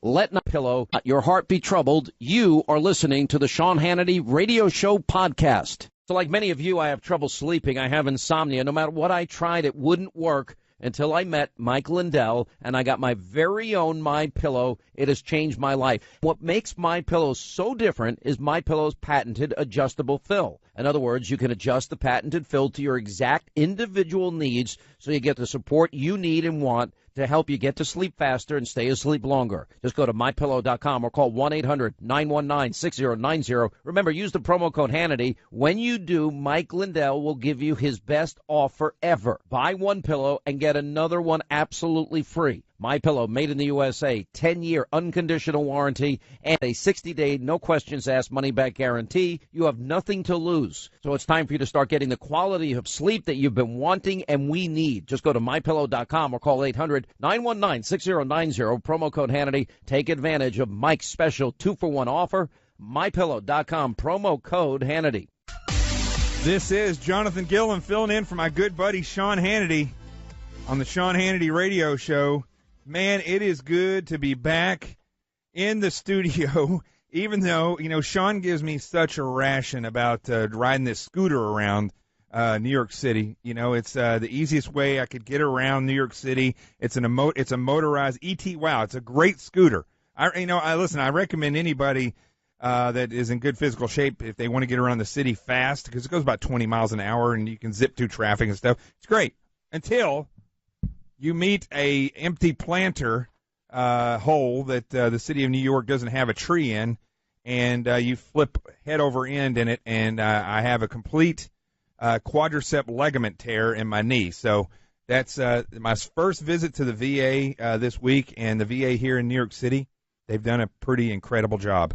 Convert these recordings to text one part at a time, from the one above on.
Let not pillow your heart be troubled. You are listening to the Sean Hannity Radio Show podcast. So like many of you, I have trouble sleeping. I have insomnia. No matter what I tried, it wouldn't work until I met Mike Lindell, and I got my very own MyPillow. It has changed my life. What makes MyPillow so different is MyPillow's patented adjustable fill. In other words, you can adjust the patented fill to your exact individual needs so you get the support you need and want to help you get to sleep faster and stay asleep longer. Just go to MyPillow.com or call 1-800-919-6090. Remember, use the promo code Hannity. When you do, Mike Lindell will give you his best offer ever. Buy one pillow and get another one absolutely free. MyPillow, made in the USA, 10-year unconditional warranty, and a 60-day, no-questions-asked money-back guarantee. You have nothing to lose. So it's time for you to start getting the quality of sleep that you've been wanting and we need. Just go to MyPillow.com or call 800-919-6090, promo code Hannity. Take advantage of Mike's special 2-for-1 offer. MyPillow.com, promo code Hannity. This is Jonathan Gilliam filling in for my good buddy Sean Hannity on the Sean Hannity Radio Show. Man, it is good to be back in the studio, even though, Sean gives me such a ration about riding this scooter around New York City. It's the easiest way I could get around New York City. It's a motorized ET. Wow, it's a great scooter. I recommend anybody that is in good physical shape if they want to get around the city fast, because it goes about 20 miles an hour and you can zip through traffic and stuff. It's great until you meet a empty planter hole that the city of New York doesn't have a tree in, and you flip head over end in it, and I have a complete quadricep ligament tear in my knee. So that's my first visit to the VA this week, and the VA here in New York City, they've done a pretty incredible job.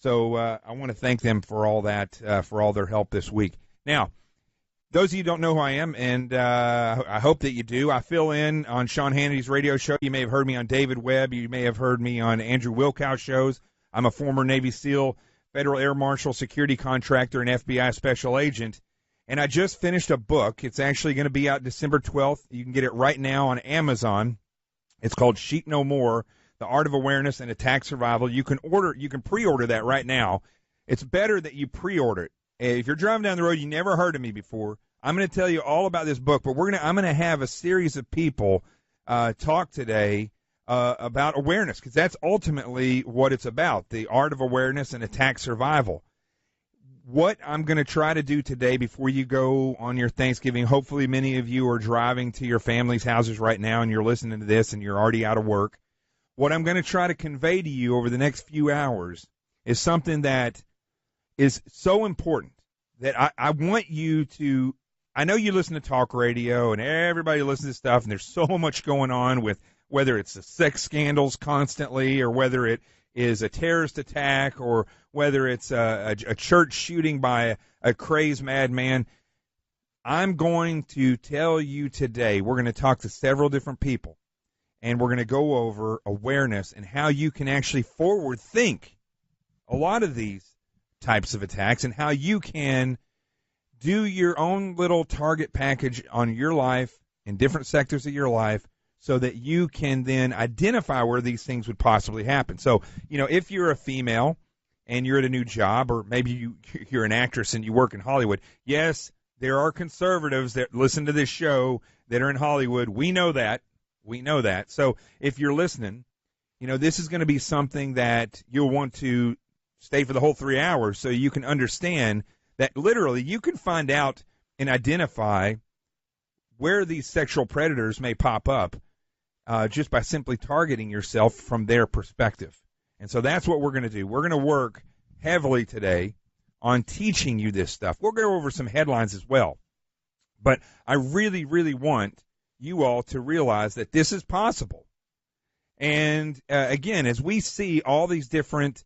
So I want to thank them for all that, for all their help this week. Now, those of you who don't know who I am, and I hope that you do, I fill in on Sean Hannity's radio show. You may have heard me on David Webb. You may have heard me on Andrew Wilkow's shows. I'm a former Navy SEAL, Federal Air Marshal, security contractor, and FBI special agent. And I just finished a book. It's actually going to be out December 12th. You can get it right now on Amazon. It's called Sheep No More, The Art of Awareness and Attack Survival. You can pre-order that right now. It's better that you pre-order it. If you're driving down the road, you never heard of me before, I'm going to tell you all about this book, but I'm going to have a series of people talk today about awareness, because that's ultimately what it's about, the art of awareness and attack survival. What I'm going to try to do today before you go on your Thanksgiving, hopefully many of you are driving to your family's houses right now and you're listening to this and you're already out of work. What I'm going to try to convey to you over the next few hours is something that is so important that I want you to, I know you listen to talk radio and everybody listens to stuff, and there's so much going on with whether it's the sex scandals constantly, or whether it is a terrorist attack, or whether it's a church shooting by a crazed madman. I'm going to tell you today, we're going to talk to several different people, and we're going to go over awareness and how you can actually forward think a lot of these types of attacks, and how you can do your own little target package on your life in different sectors of your life, so that you can then identify where these things would possibly happen. So, if you're a female and you're at a new job, or maybe you're an actress and you work in Hollywood, yes, there are conservatives that listen to this show that are in Hollywood. We know that. So if you're listening, this is going to be something that you'll want to stay for the whole 3 hours, so you can understand that literally you can find out and identify where these sexual predators may pop up just by simply targeting yourself from their perspective. And so that's what we're going to do. We're going to work heavily today on teaching you this stuff. We'll go over some headlines as well. But I really, really want you all to realize that this is possible. And, again, as we see all these different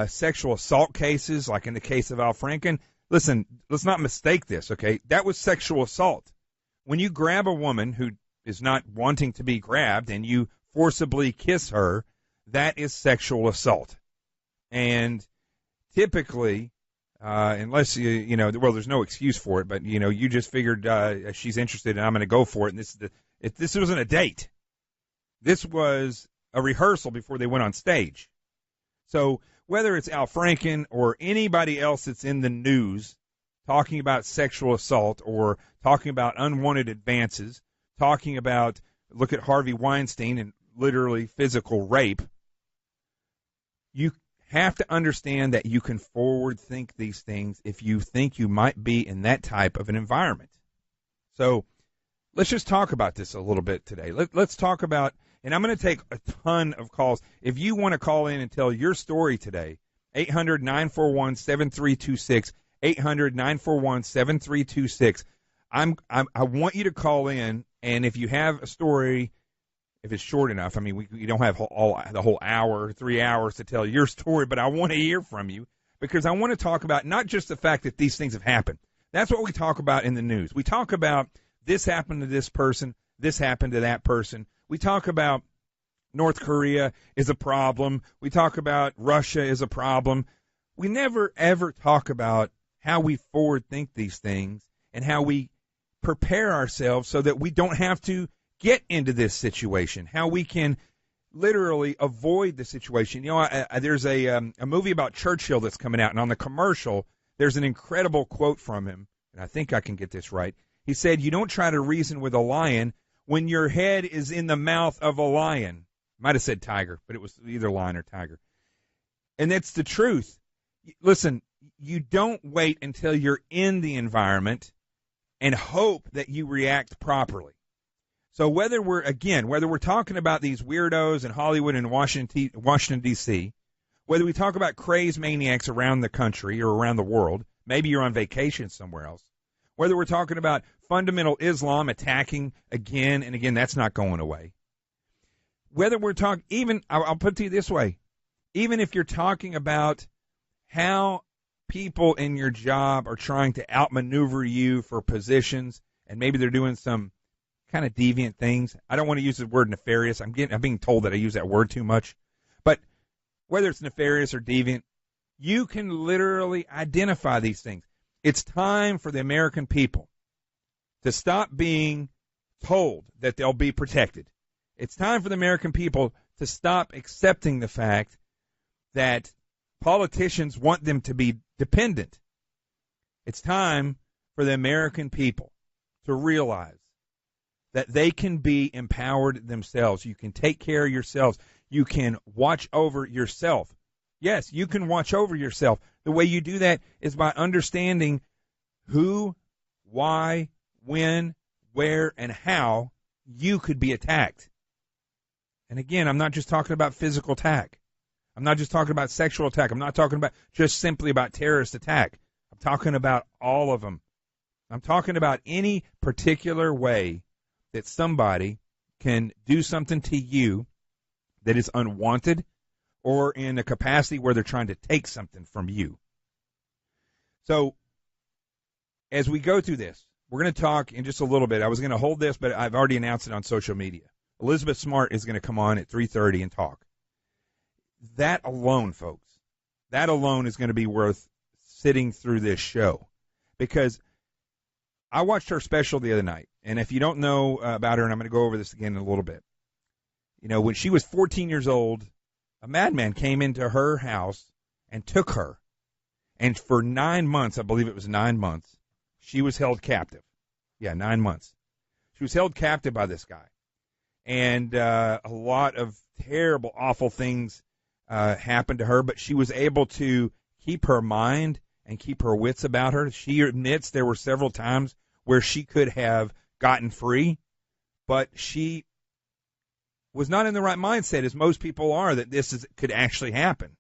sexual assault cases, like in the case of Al Franken, listen, let's not mistake this, okay? That was sexual assault. When you grab a woman who is not wanting to be grabbed and you forcibly kiss her, that is sexual assault. And typically, unless there's no excuse for it, but you just figured she's interested and I'm going to go for it. And this wasn't a date. This was a rehearsal before they went on stage. So whether it's Al Franken or anybody else that's in the news talking about sexual assault or talking about unwanted advances, talking about, look at Harvey Weinstein and literally physical rape, you have to understand that you can forward think these things if you think you might be in that type of an environment. So let's just talk about this a little bit today. Let's talk about, and I'm going to take a ton of calls. If you want to call in and tell your story today, 800-941-7326, 800-941-7326. I want you to call in, and if you have a story, if it's short enough, I mean, we don't have the whole hour, 3 hours to tell your story, but I want to hear from you because I want to talk about not just the fact that these things have happened. That's what we talk about in the news. We talk about this happened to this person, this happened to that person. We talk about North Korea is a problem. We talk about Russia is a problem. We never, ever talk about how we forward think these things and how we prepare ourselves so that we don't have to get into this situation, how we can literally avoid the situation. You know, there's a movie about Churchill that's coming out, and on the commercial, there's an incredible quote from him, and I think I can get this right. He said, "You don't try to reason with a lion when your head is in the mouth of a lion." Might have said tiger, but it was either lion or tiger. And that's the truth. Listen, you don't wait until you're in the environment and hope that you react properly. So whether we're talking about these weirdos in Hollywood and Washington, D.C., whether we talk about crazed maniacs around the country or around the world, maybe you're on vacation somewhere else, whether we're talking about fundamental Islam attacking again and again, that's not going away. Whether we're talking, even, I'll put it to you this way, even if you're talking about how people in your job are trying to outmaneuver you for positions, and maybe they're doing some kind of deviant things. I don't want to use the word nefarious. I'm being told that I use that word too much. But whether it's nefarious or deviant, you can literally identify these things. It's time for the American people to stop being told that they'll be protected. It's time for the American people to stop accepting the fact that politicians want them to be dependent. It's time for the American people to realize that they can be empowered themselves. You can take care of yourselves. You can watch over yourself. Yes, you can watch over yourself. The way you do that is by understanding who, why, when, where, and how you could be attacked. And again, I'm not just talking about physical attack. I'm not just talking about sexual attack. I'm not talking about just simply about terrorist attack. I'm talking about all of them. I'm talking about any particular way that somebody can do something to you that is unwanted or in a capacity where they're trying to take something from you. So as we go through this, we're going to talk in just a little bit. I was going to hold this, but I've already announced it on social media. Elizabeth Smart is going to come on at 3:30 and talk. That alone, folks, that alone is going to be worth sitting through this show, because I watched her special the other night, and if you don't know about her, and I'm going to go over this again in a little bit, you know, when she was 14 years old, a madman came into her house and took her, and for 9 months, I believe it was 9 months, she was held captive. Yeah, 9 months. She was held captive by this guy, and a lot of terrible, awful things happened to her, but she was able to keep her mind and keep her wits about her. She admits there were several times where she could have gotten free, but she was not in the right mindset, as most people are, that could actually happen.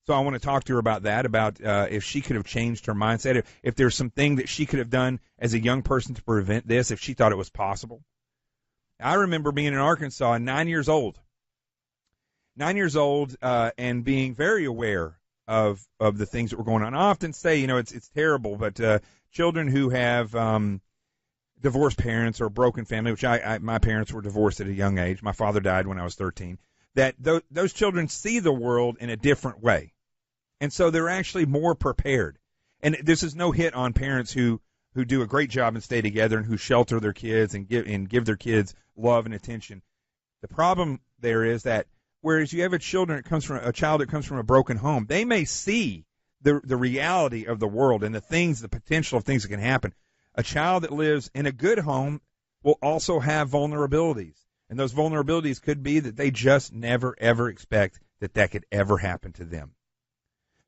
So I want to talk to her about that, about if she could have changed her mindset, if there's something that she could have done as a young person to prevent this, if she thought it was possible. I remember being in Arkansas, 9 years old. 9 years old, and being very aware of the things that were going on. I often say, you know, it's terrible, but children who have divorced parents or a broken family, which my parents were divorced at a young age. My father died when I was 13. That those children see the world in a different way, and so they're actually more prepared. And this is no hit on parents who do a great job and stay together and who shelter their kids and give their kids love and attention. The problem there is that whereas you have a child that comes from a broken home, they may see the reality of the world and the potential of things that can happen. A child that lives in a good home will also have vulnerabilities. And those vulnerabilities could be that they just never, ever expect that could ever happen to them.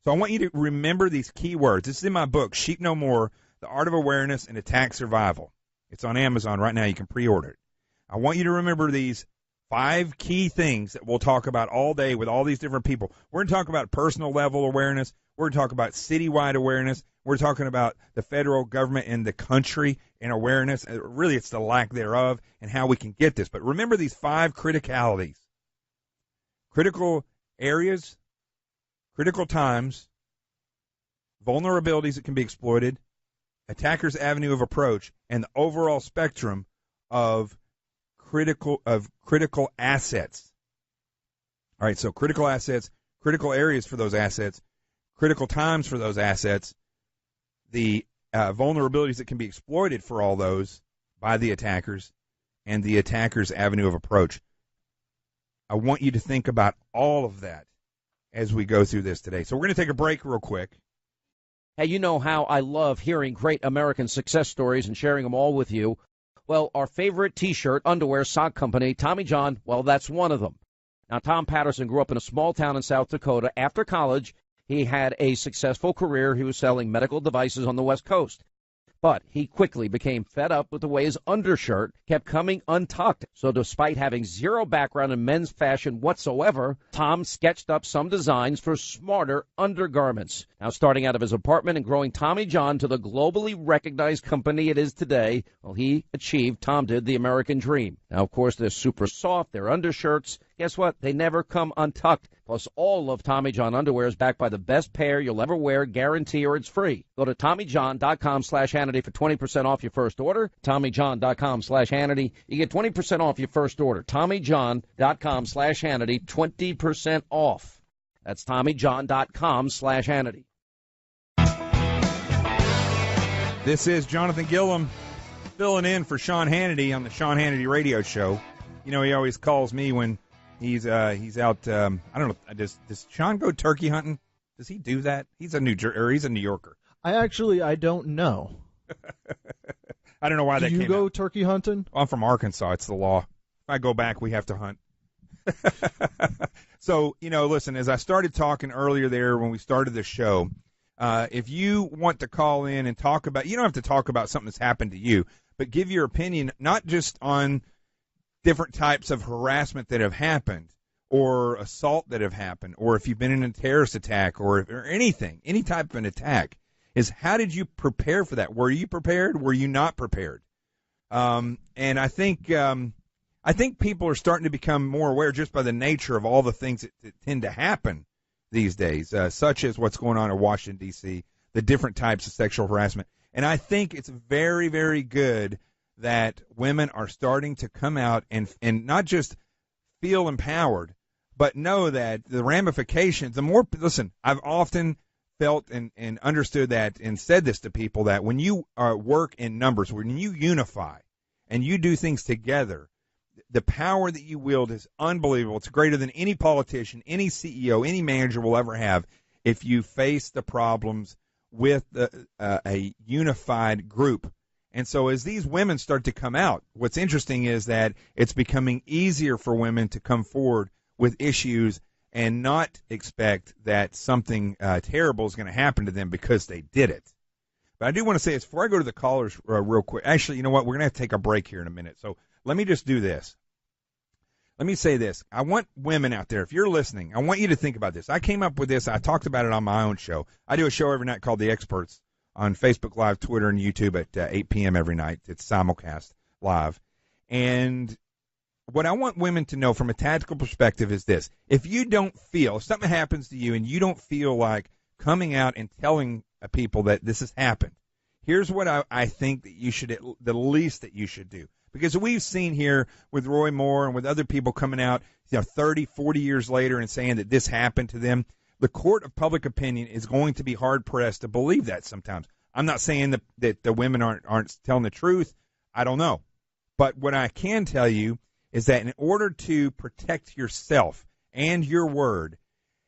So I want you to remember these key words. This is in my book, Sheep No More, The Art of Awareness and Attack Survival. It's on Amazon right now. You can pre-order it. I want you to remember these 5 key things that we'll talk about all day with all these different people. We're going to talk about personal level awareness. We're going to talk about citywide awareness. We're talking about the federal government and the country and awareness. Really, it's the lack thereof and how we can get this. But remember these 5 criticalities. Critical areas, critical times, vulnerabilities that can be exploited, attacker's avenue of approach, and the overall spectrum of critical assets. All right, so critical assets, critical areas for those assets, critical times for those assets, the vulnerabilities that can be exploited for all those by the attackers, and the attacker's avenue of approach. I want you to think about all of that as we go through this today. So we're going to take a break real quick. Hey, you know how I love hearing great American success stories and sharing them all with you. Well, our favorite T-shirt, underwear, sock company, Tommy John, well, that's one of them. Now, Tom Patterson grew up in a small town in South Dakota. After college, he had a successful career. He was selling medical devices on the West Coast. But he quickly became fed up with the way his undershirt kept coming untucked. So despite having zero background in men's fashion whatsoever, Tom sketched up some designs for smarter undergarments. Now, starting out of his apartment and growing Tommy John to the globally recognized company it is today, well, Tom did the American dream. Now, of course, they're super soft. They're undershirts. Guess what? They never come untucked. Plus, all of Tommy John underwear is backed by the best pair you'll ever wear, guarantee, or it's free. Go to TommyJohn.com/Hannity for 20% off your first order. TommyJohn.com/Hannity. You get 20% off your first order. TommyJohn.com/Hannity, 20% off. That's TommyJohn.com/Hannity. This is Jonathan Gilliam filling in for Sean Hannity on the Sean Hannity Radio Show. You know, he always calls me when he's out. I don't know. Does Sean go turkey hunting? Does he do that? He's a New Yorker. I don't know. I don't know why that came out. Do you go turkey hunting? I'm from Arkansas. It's the law. If I go back, we have to hunt. So, listen, as I started talking earlier there when we started the show, if you want to call in and talk about, you don't have to talk about something that's happened to you, but give your opinion not just on different types of harassment that have happened or assault that have happened, or if you've been in a terrorist attack or anything, any type of an attack, is how did you prepare for that? Were you prepared? Were you not prepared? And I think people are starting to become more aware just by the nature of all the things that tend to happen these days, such as what's going on in Washington, D.C., the different types of sexual harassment. And I think it's very, very good that women are starting to come out and not just feel empowered, but know that the ramifications, I've often felt and understood that and said this to people, that when you work in numbers, when you unify and you do things together, the power that you wield is unbelievable. It's greater than any politician, any CEO, any manager will ever have if you face the problems with a unified group. And so as these women start to come out, what's interesting is that it's becoming easier for women to come forward with issues and not expect that something terrible is going to happen to them because they did it. But I do want to say this before I go to the callers real quick. Actually, you know what? We're going to have to take a break here in a minute. So let me just do this. Let me say this. I want women out there, if you're listening, I want you to think about this. I came up with this. I talked about it on my own show. I do a show every night called The Experts on Facebook Live, Twitter, and YouTube at 8 p.m. every night. It's simulcast live. And what I want women to know from a tactical perspective is this. If something happens to you and you don't feel like coming out and telling people that this has happened, here's what I think that the least that you should do. Because we've seen here with Roy Moore and with other people coming out 30, 40 years later and saying that this happened to them, the court of public opinion is going to be hard-pressed to believe that sometimes. I'm not saying that the women aren't telling the truth. I don't know. But what I can tell you is that in order to protect yourself and your word,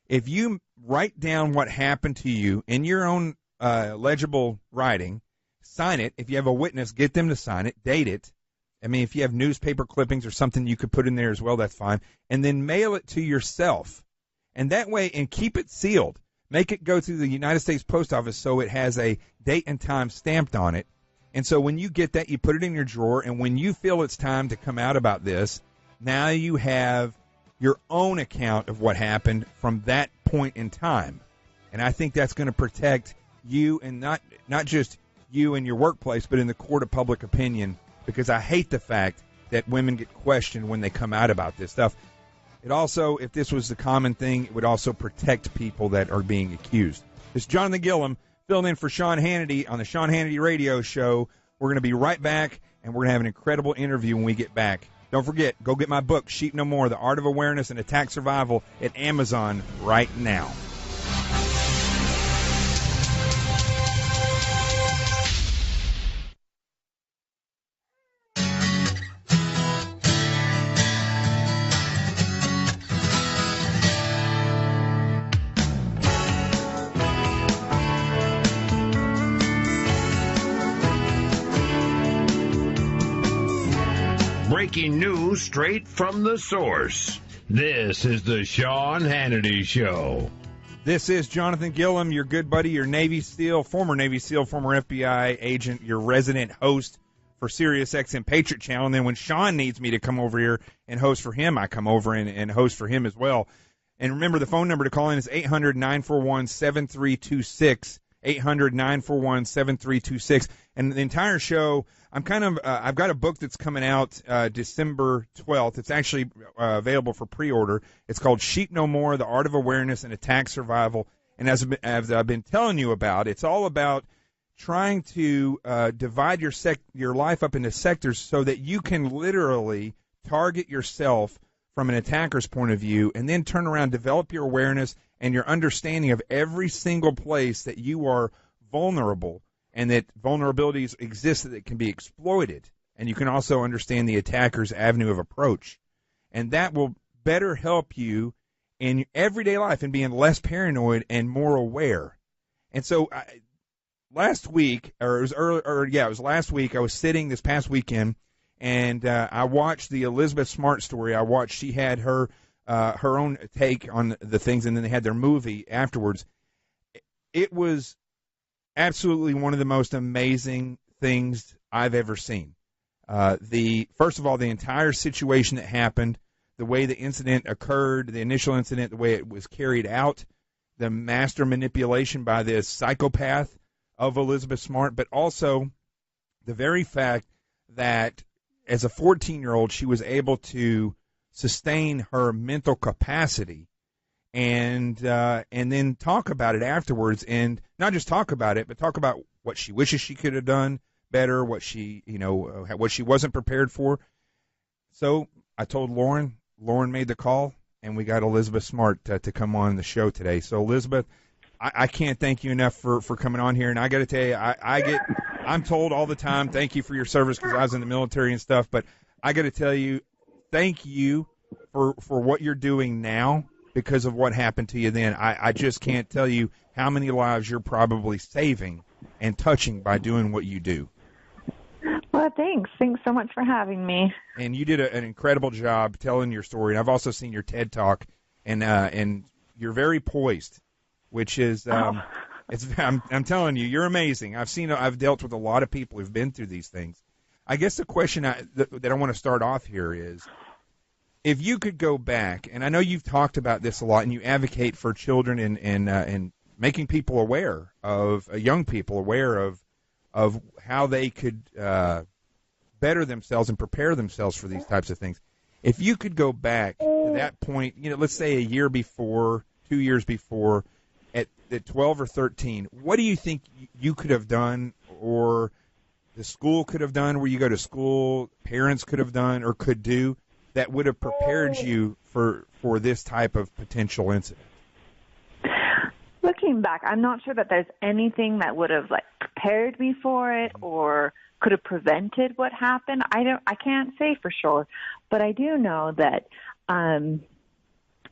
if you write down what happened to you in your own legible writing, sign it. If you have a witness, get them to sign it, date it. I mean, if you have newspaper clippings or something you could put in there as well, that's fine. And then mail it to yourself. And that way, and keep it sealed. Make it go through the United States Post Office so it has a date and time stamped on it. And so when you get that, you put it in your drawer. And when you feel it's time to come out about this, now you have your own account of what happened from that point in time. And I think that's going to protect you, and not just you in your workplace, but in the court of public opinion, because I hate the fact that women get questioned when they come out about this stuff. It also, if this was the common thing, it would also protect people that are being accused. This is Jonathan Gilliam filling in for Sean Hannity on the Sean Hannity Radio Show. We're going to be right back, and we're going to have an incredible interview when we get back. Don't forget, go get my book, Sheep No More, The Art of Awareness and Attack Survival, at Amazon right now. Breaking news straight from the source. This is the Sean Hannity Show. This is Jonathan Gilliam, your good buddy, your Navy SEAL, former FBI agent, your resident host for SiriusXM Patriot Channel. And then when Sean needs me to come over here and host for him, I come over and host for him as well. And remember, the phone number to call in is 800-941-7326, 800-941-7326. And the entire show, I've got a book that's coming out December 12th. It's actually available for pre-order. It's called Sheep No More, The Art of Awareness and Attack Survival. And as I've been telling you about, it's all about trying to divide your life up into sectors so that you can literally target yourself from an attacker's point of view, and then turn around, develop your awareness and your understanding of every single place that you are vulnerable, and that vulnerabilities exist that can be exploited. And you can also understand the attacker's avenue of approach. And that will better help you in everyday life and being less paranoid and more aware. And so last week, it was last week, I was sitting this past weekend, and I watched the Elizabeth Smart story. She had her own take on the things, and then they had their movie afterwards. It was absolutely one of the most amazing things I've ever seen. First of all, the entire situation that happened, the way the incident occurred, the initial incident, the way it was carried out, the master manipulation by this psychopath of Elizabeth Smart, but also the very fact that as a 14-year-old, she was able to sustain her mental capacity and then talk about it afterwards, and not just talk about it, but talk about what she wishes she could have done better, what she wasn't prepared for. So I told Lauren made the call, and we got Elizabeth Smart to come on the show today. So Elizabeth, I can't thank you enough for coming on here, and I got to tell you, I'm told all the time, thank you for your service, because I was in the military and stuff, but I got to tell you, thank you for what you're doing now because of what happened to you then. I just can't tell you how many lives you're probably saving and touching by doing what you do. Well, thanks. Thanks so much for having me. And you did an incredible job telling your story. And I've also seen your TED Talk, and you're very poised, which is I'm telling you, you're amazing. I've dealt with a lot of people who've been through these things. I guess the question that I want to start off here is, if you could go back, and I know you've talked about this a lot, and you advocate for children and making people aware of young people aware of how they could better themselves and prepare themselves for these types of things. If you could go back to that point, let's say a year before, 2 years before, at 12 or 13, what do you think you could have done, or the school could have done, where you go to school, parents could have done or could do, that would have prepared you for this type of potential incident? Looking back, I'm not sure that there's anything that would have prepared me for it or could have prevented what happened. I can't say for sure, but I do know that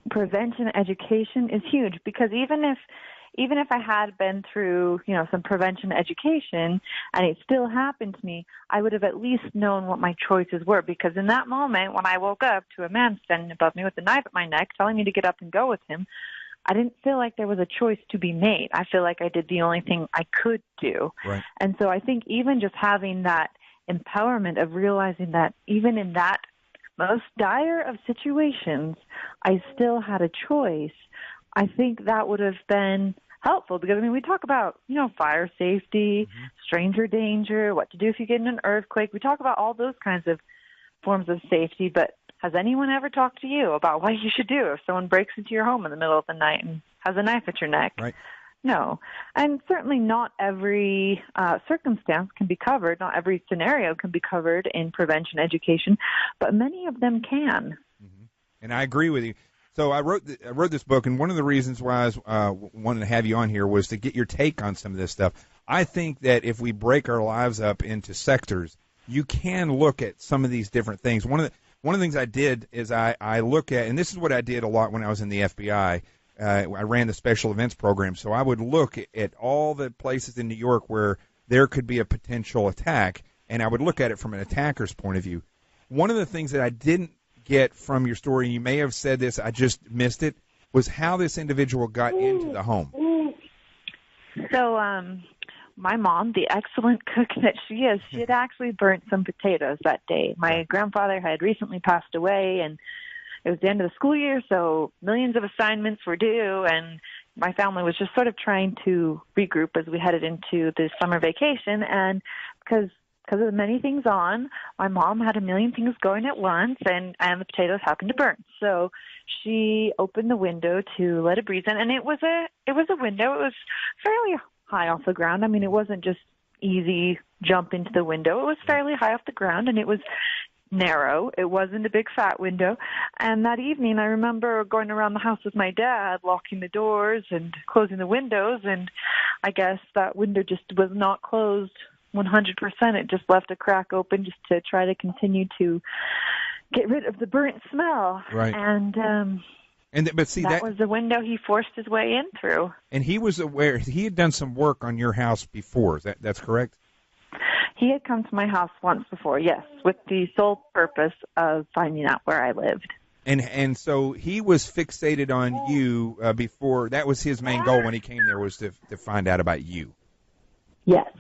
prevention education is huge, because even if I had been through, some prevention education and it still happened to me, I would have at least known what my choices were, because in that moment when I woke up to a man standing above me with a knife at my neck telling me to get up and go with him, I didn't feel like there was a choice to be made. I feel like I did the only thing I could do. Right. And so I think even just having that empowerment of realizing that even in that most dire of situations, I still had a choice, I think that would have been helpful, because, we talk about, fire safety, stranger danger, what to do if you get in an earthquake. We talk about all those kinds of forms of safety, but has anyone ever talked to you about what you should do if someone breaks into your home in the middle of the night and has a knife at your neck? Right. No. And certainly not every circumstance can be covered. Not every scenario can be covered in prevention education, but many of them can. Mm-hmm. And I agree with you. So I wrote this book, and one of the reasons why I wanted to have you on here was to get your take on some of this stuff. I think that if we break our lives up into sectors, you can look at some of these different things. One of the things I did is I look at, and this is what I did a lot when I was in the FBI. I ran the special events program, so I would look at all the places in New York where there could be a potential attack, and I would look at it from an attacker's point of view. One of the things that I didn't get from your story, you may have said this, I just missed it, was how this individual got into the home. So my mom, the excellent cook that she is, she had actually burnt some potatoes that day. My grandfather had recently passed away, and it was the end of the school year, so millions of assignments were due, and my family was just sort of trying to regroup as we headed into the summer vacation. And because of the many things on, my mom had a million things going at once, and the potatoes happened to burn. So she opened the window to let a breeze in, and it was a window. It was fairly high off the ground. It wasn't just easy jump into the window. It was fairly high off the ground, and it was narrow. It wasn't a big fat window. And that evening, I remember going around the house with my dad, locking the doors and closing the windows, and I guess that window just was not closed 100%. It just left a crack open just to try to continue to get rid of the burnt smell. Right. But see, that was the window he forced his way in through. And he was aware. He had done some work on your house before. That's correct? He had come to my house once before, yes, with the sole purpose of finding out where I lived. And so he was fixated on you before. That was his main goal when he came there, was to find out about you. Yes.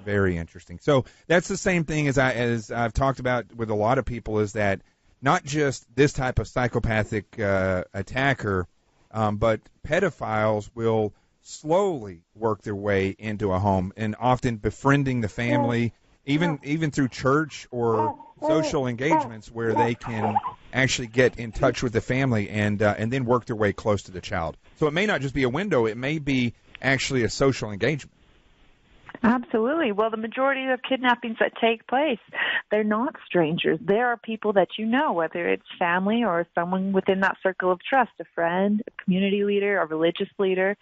Very interesting. So that's the same thing as I've talked about with a lot of people, is that not just this type of psychopathic attacker, but pedophiles will slowly work their way into a home, and often befriending the family, even through church or social engagements, where they can actually get in touch with the family and then work their way close to the child. So it may not just be a window; it may be actually a social engagement. Absolutely. Well, the majority of kidnappings that take place, they're not strangers. There are people that you know, whether it's family or someone within that circle of trust, a friend, a community leader, a religious leader.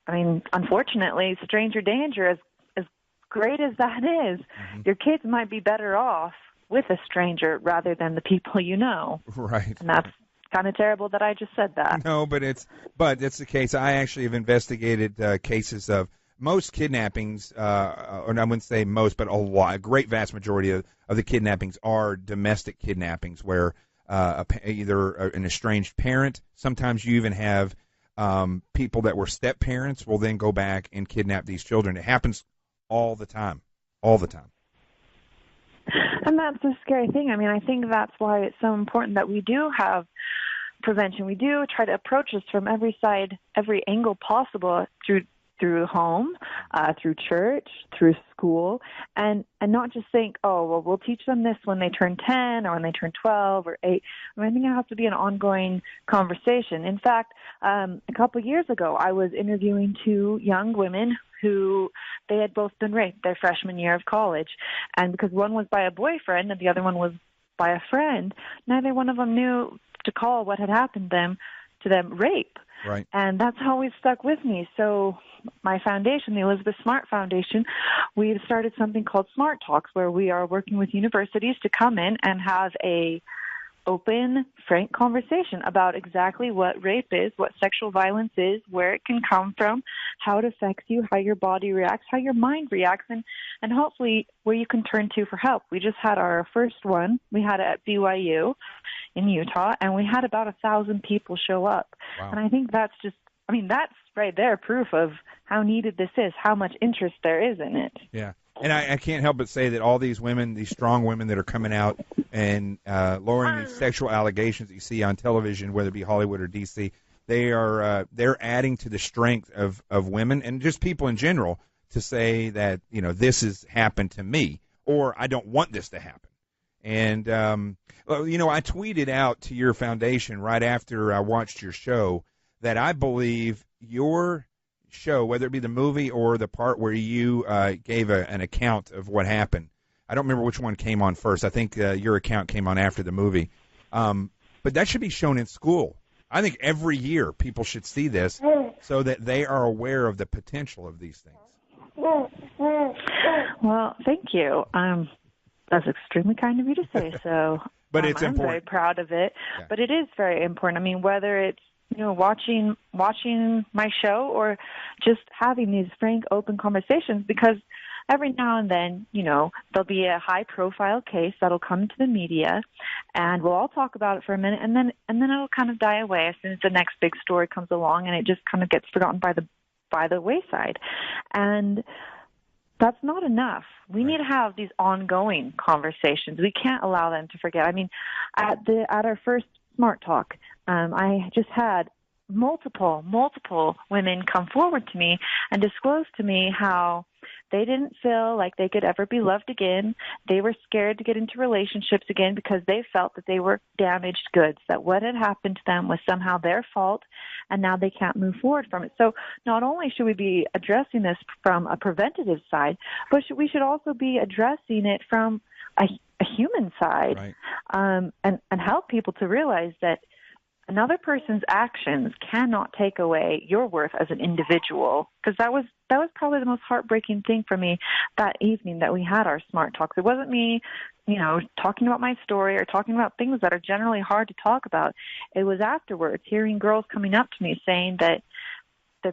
Unfortunately, stranger danger, as great as that is, your kids might be better off with a stranger rather than the people you know. Right. And that's kind of terrible that I just said that. No, but it's the case. I actually have investigated cases of most kidnappings, or I wouldn't say most, but a great vast majority of the kidnappings are domestic kidnappings, where either an estranged parent, sometimes you even have people that were step parents will then go back and kidnap these children. It happens all the time. And that's the scary thing. I think that's why it's so important that we do have prevention. We do try to approach this from every side, every angle possible, through home, through church, through school, and not just think, we'll teach them this when they turn 10 or when they turn 12 or 8. I think it has to be an ongoing conversation. In fact, a couple of years ago, I was interviewing two young women who they had both been raped their freshman year of college. And because one was by a boyfriend and the other one was by a friend, neither one of them knew to call what had happened to them rape. Right. And that's always stuck with me. So my foundation, the Elizabeth Smart Foundation, we've started something called Smart Talks, where we are working with universities to come in and have a open, frank conversation about exactly what rape is, what sexual violence is, where it can come from, how it affects you, how your body reacts, how your mind reacts, and hopefully where you can turn to for help. We just had our first one. We had it at BYU in Utah, and we had about 1,000 people show up. Wow. And I think that's that's right there proof of how needed this is, how much interest there is in it. Yeah. And I can't help but say that all these women, these strong women that are coming out and lowering these sexual allegations that you see on television, whether it be Hollywood or D.C., they're adding to the strength of women and just people in general to say that, this has happened to me, or I don't want this to happen. And, I tweeted out to your foundation right after I watched your show that I believe your show, whether it be the movie or the part where you gave an account of what happened. I don't remember which one came on first. I think your account came on after the movie. But that should be shown in school. I think every year people should see this so that they are aware of the potential of these things. Well, thank you. That's extremely kind of you to say so. But it's I'm important. very proud of it. Yeah. But it is very important. I mean, whether it's watching my show or just having these frank, open conversations, because every now and then, there'll be a high-profile case that'll come to the media, and we'll all talk about it for a minute, and then it'll kind of die away as soon as the next big story comes along, and it just kind of gets forgotten by the wayside. And that's not enough. We need to have these ongoing conversations. We can't allow them to forget. I mean, at our first Smart Talk, I just had multiple women come forward to me and disclose to me how they didn't feel like they could ever be loved again. They were scared to get into relationships again because they felt that they were damaged goods, that what had happened to them was somehow their fault, and now they can't move forward from it. So not only should we be addressing this from a preventative side, but we should also be addressing it from a human side, right. And help people to realize that another person's actions cannot take away your worth as an individual. Because that was probably the most heartbreaking thing for me that evening that we had our Smart Talks. It wasn't me, talking about my story or talking about things that are generally hard to talk about. It was afterwards, hearing girls coming up to me saying that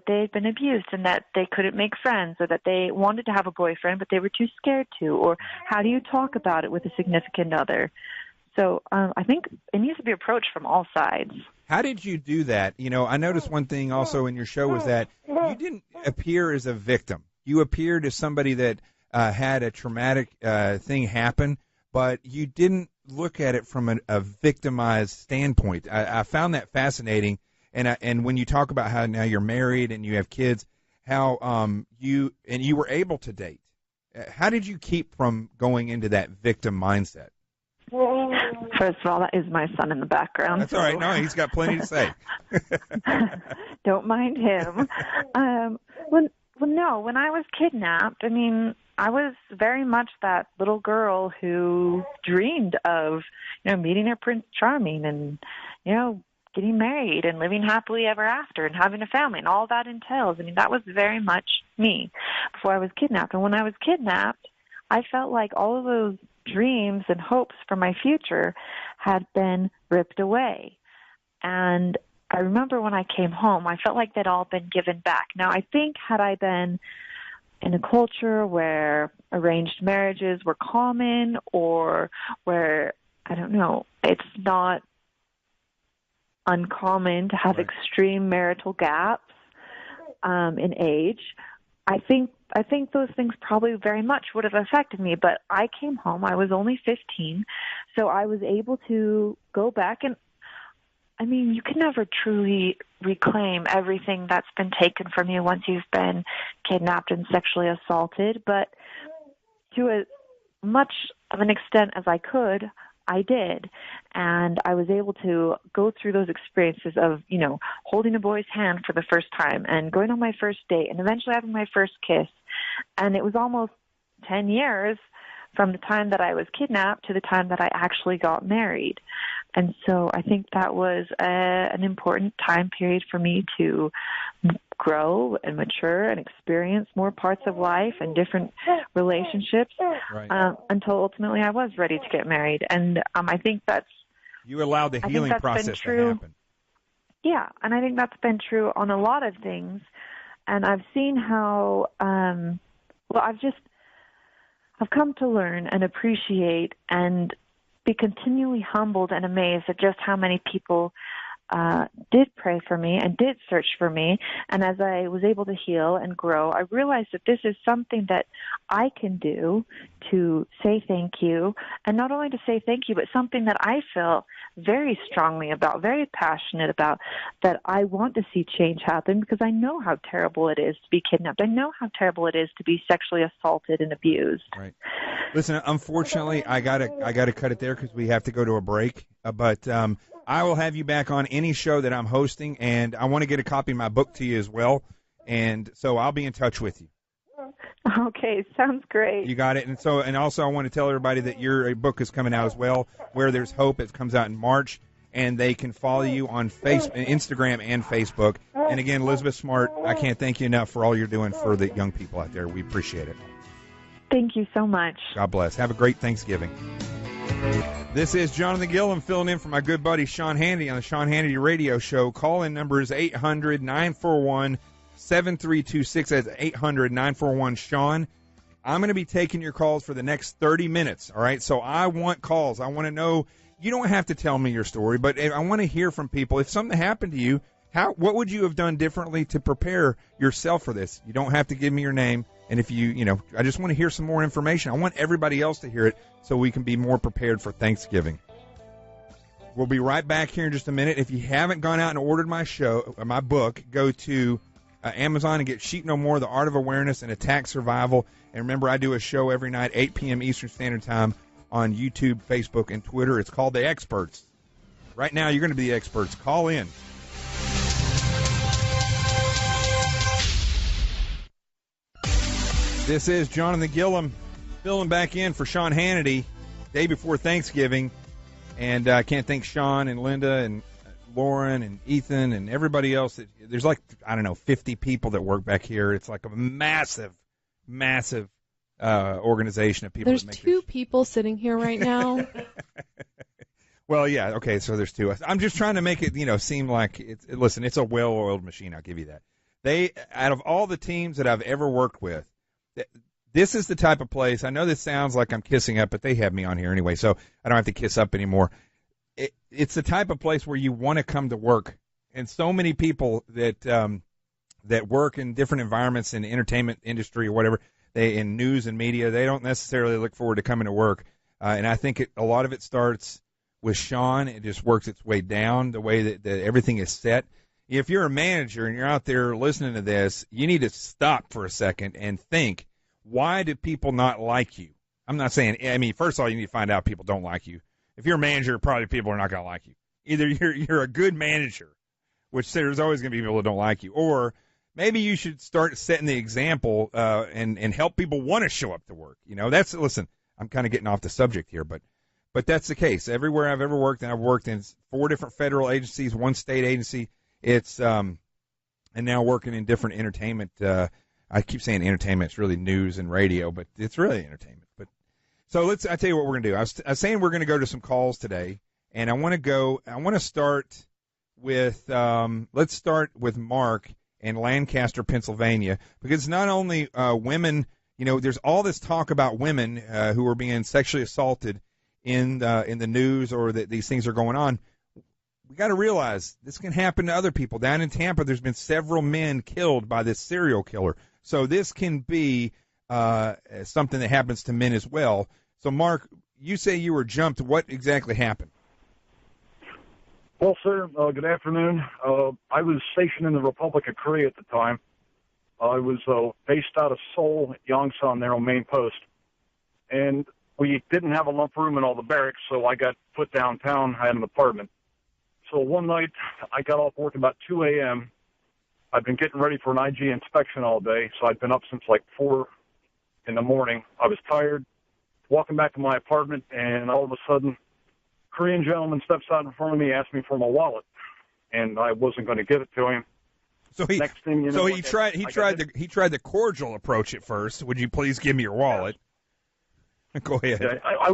they had been abused and that they couldn't make friends, or that they wanted to have a boyfriend but they were too scared to, or how do you talk about it with a significant other? So I think it needs to be approached from all sides. How did you do that? I noticed one thing also in your show was that you didn't appear as a victim. You appeared as somebody that had a traumatic thing happen, but you didn't look at it from a victimized standpoint. I found that fascinating. And when you talk about how now you're married and you have kids, how you were able to date. How did you keep from going into that victim mindset? First of all, that is my son in the background. That's all right. No, he's got plenty to say. Don't mind him. When I was kidnapped, I was very much that little girl who dreamed of, meeting her Prince Charming and, getting married and living happily ever after and having a family and all that entails. That was very much me before I was kidnapped. And when I was kidnapped, I felt like all of those dreams and hopes for my future had been ripped away. And I remember when I came home, I felt like they'd all been given back. Now, I think had I been in a culture where arranged marriages were common, or where, it's not uncommon to have extreme marital gaps in age, I think those things probably very much would have affected me. But I came home, I was only 15, so I was able to go back, and you can never truly reclaim everything that's been taken from you once you've been kidnapped and sexually assaulted, but to as much of an extent as I could, I did. And I was able to go through those experiences of, holding a boy's hand for the first time and going on my first date and eventually having my first kiss. And it was almost 10 years from the time that I was kidnapped to the time that I actually got married. And so I think that was an important time period for me to grow and mature and experience more parts of life and different relationships until ultimately I was ready to get married. And I think that's... You allowed the healing process to happen. Yeah, and I think that's been true on a lot of things. And I've seen how, I've come to learn and appreciate and be continually humbled and amazed at just how many people did pray for me and did search for me. And as I was able to heal and grow, I realized that this is something that I can do to say thank you. And not only to say thank you, but something that I feel very strongly about, very passionate about, that I want to see change happen, because I know how terrible it is to be kidnapped. I know how terrible it is to be sexually assaulted and abused. Right. Listen, unfortunately, I gotta cut it there because we have to go to a break. But I will have you back on any show that I'm hosting, and I want to get a copy of my book to you as well. And so I'll be in touch with you. Okay, sounds great. You got it. And also I want to tell everybody that your book is coming out as well, Where There's Hope. It comes out in March, and they can follow you on Instagram and Facebook. And again, Elizabeth Smart, I can't thank you enough for all you're doing for the young people out there. We appreciate it. Thank you so much. God bless. Have a great Thanksgiving. This is Jonathan Gilliam filling in for my good buddy Sean Hannity on the Sean Hannity Radio Show. Call-in number is 800-941-7326. That's 800-941-SEAN. I'm going to be taking your calls for the next 30 minutes, all right? So I want calls. I want to know. You don't have to tell me your story, but I want to hear from people. If something happened to you, what would you have done differently to prepare yourself for this? You don't have to give me your name. And if I just want to hear some more information. I want everybody else to hear it so we can be more prepared for Thanksgiving. We'll be right back here in just a minute. If you haven't gone out and ordered my book, go to Amazon and get Sheep No More, The Art of Awareness and Attack Survival. And remember, I do a show every night, 8 p.m. Eastern Standard Time on YouTube, Facebook, and Twitter. It's called The Experts. Right now, you're going to be the experts. Call in. This is Jonathan Gilliam filling back in for Sean Hannity, day before Thanksgiving. And I can't thank Sean and Linda and Lauren and Ethan and everybody else. There's 50 people that work back here. It's like a massive, massive organization of people. There's two people sitting here right now. Well, yeah, okay, so there's two. I'm just trying to make it, seem like it's a well-oiled machine. I'll give you that. Out of all the teams that I've ever worked with, this is the type of place. I know this sounds like I'm kissing up, but they have me on here anyway, so I don't have to kiss up anymore. It's the type of place where you want to come to work, and so many people that work in different environments in the entertainment industry or whatever, in news and media, they don't necessarily look forward to coming to work. And I think a lot of it starts with Sean. It just works its way down the way that everything is set. If you're a manager and you're out there listening to this, you need to stop for a second and think, why do people not like you? I'm not saying, first of all, you need to find out people don't like you. If you're a manager, probably people are not going to like you. Either you're a good manager, which there's always going to be people that don't like you, or maybe you should start setting the example and help people want to show up to work. Listen, I'm kind of getting off the subject here, but that's the case. Everywhere I've ever worked, and I've worked in 4 different federal agencies, 1 state agency, it's and now working in different entertainment. I keep saying entertainment. It's really news and radio, but it's really entertainment. But so I tell you what we're going to do. I was saying we're going to go to some calls today, and I want to start with let's start with Mark in Lancaster, Pennsylvania, because not only women, there's all this talk about women who are being sexually assaulted in the news, or that these things are going on. We got to realize this can happen to other people. Down in Tampa, there's been several men killed by this serial killer. So this can be something that happens to men as well. So, Mark, you say you were jumped. What exactly happened? Well, sir, good afternoon. I was stationed in the Republic of Korea at the time. I was based out of Seoul at Yongsan there on main post. And we didn't have a lump room in all the barracks, so I got put downtown. I had an apartment. So one night, I got off work about 2 a.m. I'd been getting ready for an IG inspection all day, so I'd been up since like 4 in the morning. I was tired, walking back to my apartment, and all of a sudden, Korean gentleman steps out in front of me, asks me for my wallet, and I wasn't going to give it to him. So he, Next thing you know, he tried the cordial approach at first. Would you please give me your wallet? Yes. Go ahead. Yeah, I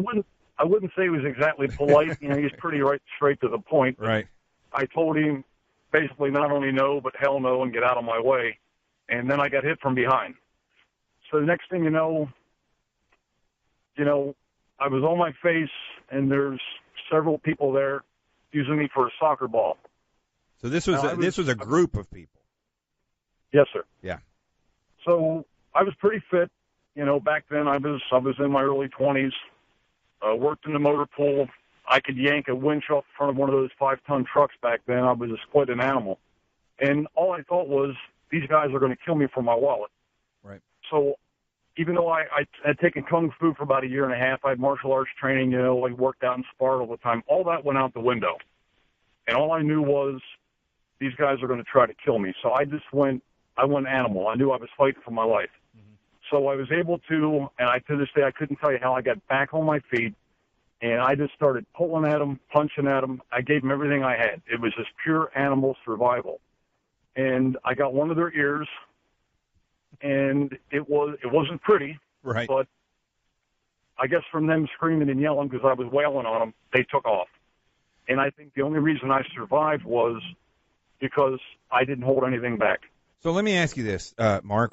wouldn't say he was exactly polite. He's pretty straight to the point. Right. I told him basically not only no, but hell no, and get out of my way. And then I got hit from behind. So the next thing you know, I was on my face, and there's several people there using me for a soccer ball. So this was a group of people. Yes, sir. Yeah. So I was pretty fit. Back then I was in my early 20s. Worked in the motor pool. I could yank a winch off in front of one of those 5-ton trucks back then. I was quite an animal. And all I thought was, these guys are going to kill me for my wallet. Right. So even though I had taken Kung Fu for about a year and a half, I had martial arts training, I worked out and sparred all the time. All that went out the window. And all I knew was, these guys are going to try to kill me. So I went animal. I knew I was fighting for my life. Mm-hmm. So I was able to, and to this day, I couldn't tell you how I got back on my feet, and I just started pulling at them, punching at them. I gave them everything I had. It was just pure animal survival. And I got one of their ears, and it wasn't pretty, right? But I guess from them screaming and yelling because I was wailing on them, they took off. And I think the only reason I survived was because I didn't hold anything back. So let me ask you this, Mark.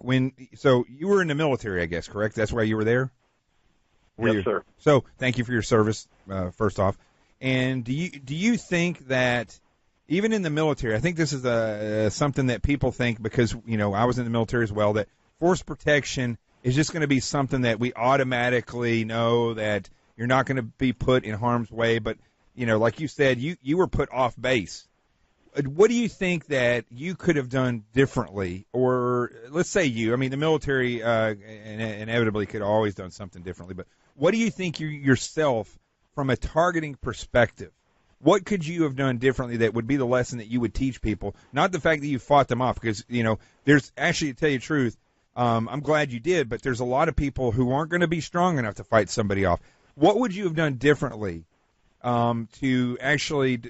So you were in the military, I guess, correct? That's why you were there? Yes, sir. So thank you for your service, first off. And do you think that even in the military, I think this is something that people think because, I was in the military as well, that force protection is just going to be something that we automatically know that you're not going to be put in harm's way. But, like you said, you were put off base. What do you think that you could have done differently? Or let's say the military inevitably could have always done something differently. But what do you think yourself, from a targeting perspective, what could you have done differently that would be the lesson that you would teach people? Not the fact that you fought them off, because, there's actually, to tell you the truth, I'm glad you did, but there's a lot of people who aren't going to be strong enough to fight somebody off. What would you have done differently to actually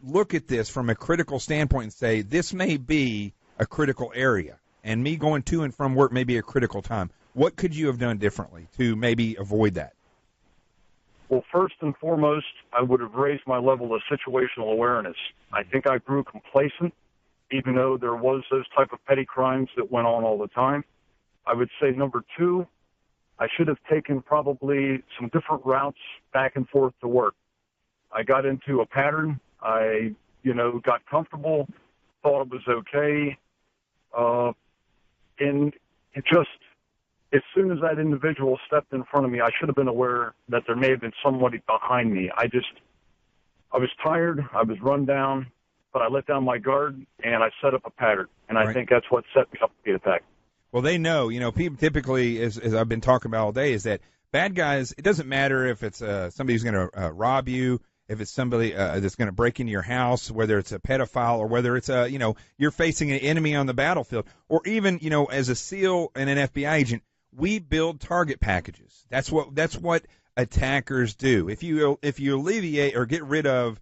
look at this from a critical standpoint and say, this may be a critical area, and me going to and from work may be a critical time? What could you have done differently to maybe avoid that? Well, first and foremost, I would have raised my level of situational awareness. I think I grew complacent, even though there was those type of petty crimes that went on all the time. I would say number two, I should have taken probably some different routes back and forth to work. I got into a pattern. I, got comfortable, thought it was okay. And it just, as soon as that individual stepped in front of me, I should have been aware that there may have been somebody behind me. I was tired, I was run down, but I let down my guard, and I set up a pattern. And I think that's what set me up to be attacked. Well, they know, people typically, as I've been talking about all day, is that bad guys, it doesn't matter if it's somebody who's going to rob you, if it's somebody that's going to break into your house, whether it's a pedophile or whether it's you're facing an enemy on the battlefield, or even, as a SEAL and an FBI agent, we build target packages. That's what attackers do. If you alleviate or get rid of,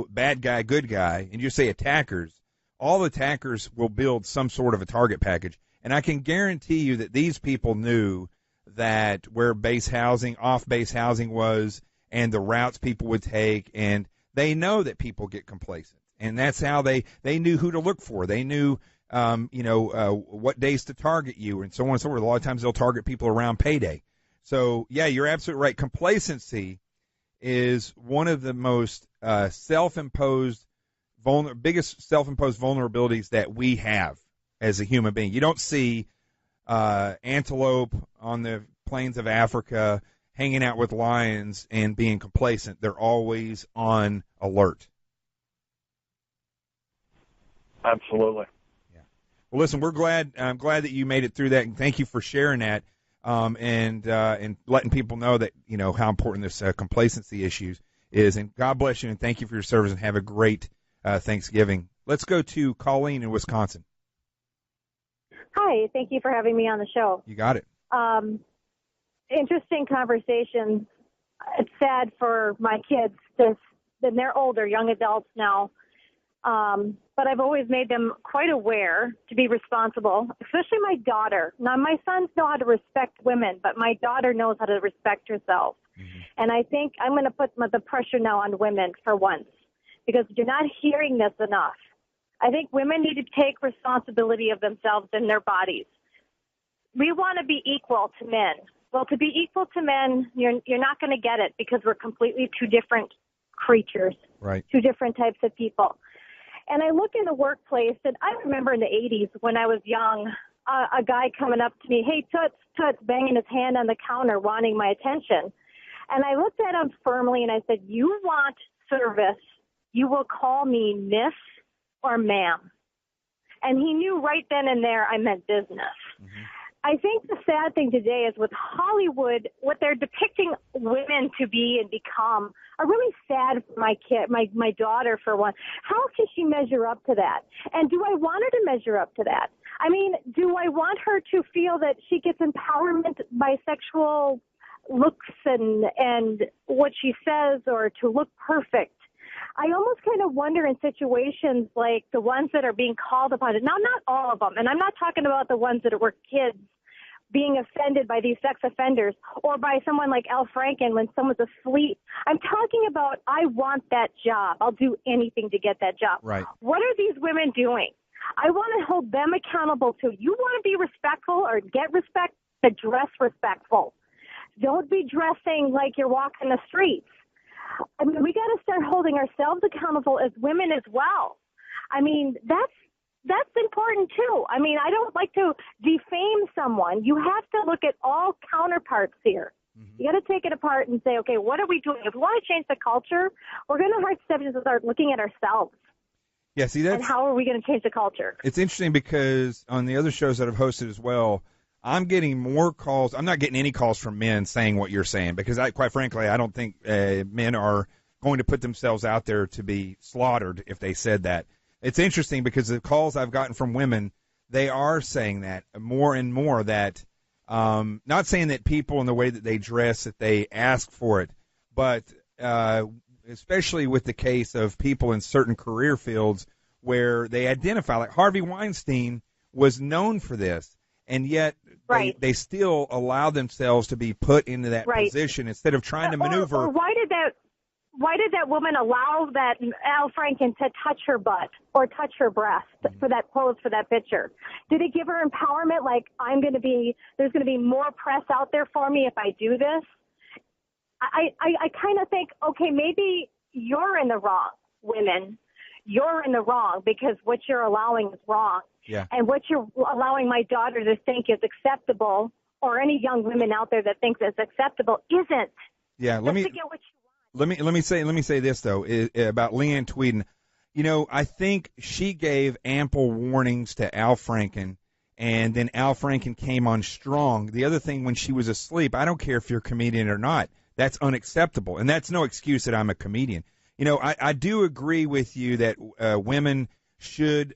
bad guy, good guy, and you say attackers, all attackers will build some sort of a target package. And I can guarantee you that these people knew that where base housing, off-base housing was, and the routes people would take, and they know that people get complacent, and that's how they knew who to look for. They knew, what days to target you, and so on and so forth. A lot of times they'll target people around payday. So, yeah, you're absolutely right. Complacency is one of the most biggest self-imposed vulnerabilities that we have as a human being. You don't see antelope on the plains of Africa hanging out with lions and being complacent. They're always on alert. Absolutely. Yeah. Well, listen, I'm glad that you made it through that, and thank you for sharing that, and letting people know that, how important this complacency issue is. And God bless you, and thank you for your service, and have a great Thanksgiving. Let's go to Colleen in Wisconsin. Hi, thank you for having me on the show. You got it. Interesting conversation it's sad for my kids. Then they're older, young adults now. But I've always made them quite aware to be responsible, especially my daughter. Now, my sons know how to respect women, but my daughter knows how to respect herself. Mm-hmm. And I think I'm going to put the pressure now on women for once, because you're not hearing this enough. I think women need to take responsibility of themselves and their bodies. We want to be equal to men. Well, to be equal to men, you're not going to get it, because we're completely two different creatures, right? Two different types of people. And I look in the workplace, and I remember in the 80s when I was young, a guy coming up to me, hey, Toots, banging his hand on the counter, wanting my attention. And I looked at him firmly, and I said, you want service, you will call me miss or ma'am. And he knew right then and there I meant business. Mm-hmm. I think the sad thing today is with Hollywood, what they're depicting women to be and become are really sad for my kid, my daughter, for one. How can she measure up to that? And do I want her to measure up to that? I mean, do I want her to feel that she gets empowerment by sexual looks and what she says, or to look perfect? I almost kind of wonder in situations like the ones that are being called upon. Now, not all of them, and I'm not talking about the ones that were kids being offended by these sex offenders, or by someone like Al Franken when someone's asleep. I'm talking about, I want that job. I'll do anything to get that job. Right. What are these women doing? I want to hold them accountable too. You want to be respectful or get respect, to dress respectful. Don't be dressing like you're walking the streets. I mean, we got to start holding ourselves accountable as women as well. I mean, that's important too. I mean, I don't like to defame someone. You have to look at all counterparts here. Mm-hmm. You got to take it apart and say, okay, what are we doing? If we want to change the culture, we're going to start looking at ourselves. Yeah, see, that's, and how are we going to change the culture? It's interesting because on the other shows that I've hosted as well, I'm getting more calls. I'm not getting any calls from men saying what you're saying, because quite frankly, I don't think men are going to put themselves out there to be slaughtered if they said that. It's interesting because the calls I've gotten from women, they are saying that more and more, that not saying that people in the way that they dress, that they ask for it, but especially with the case of people in certain career fields where they identify, like Harvey Weinstein was known for this. And yet they still allow themselves to be put into that position instead of trying to maneuver. Or why did that woman allow that Al Franken to touch her butt or touch her breast for that pose, for that picture? Did it give her empowerment? Like, there's going to be more press out there for me if I do this? I kind of think, okay, maybe you're in the wrong, women. You're in the wrong, because what you're allowing is wrong. Yeah. And what you're allowing my daughter to think is acceptable, or any young women out there that thinks it's acceptable, isn't. Yeah, let me get what you want. Let me say this though about Leanne Tweeden. You know, I think she gave ample warnings to Al Franken, and then Al Franken came on strong. The other thing, when she was asleep, I don't care if you're a comedian or not, that's unacceptable, and that's no excuse that I'm a comedian. You know, I do agree with you that women should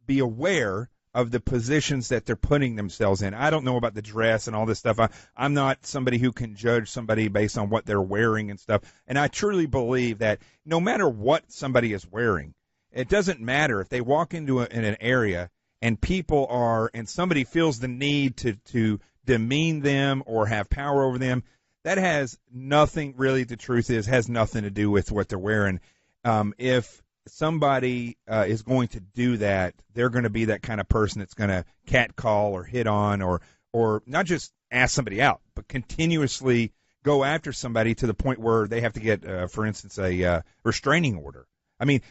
be aware of the positions that they're putting themselves in. I don't know about the dress and all this stuff. I'm not somebody who can judge somebody based on what they're wearing and stuff. And I truly believe that no matter what somebody is wearing, it doesn't matter if they walk into in an area and and somebody feels the need to demean them or have power over them. That has nothing, really, the truth is, has nothing to do with what they're wearing. If somebody is going to do that, they're going to be that kind of person that's going to catcall or hit on or not just ask somebody out, but continuously go after somebody to the point where they have to get, for instance, a restraining order. I mean,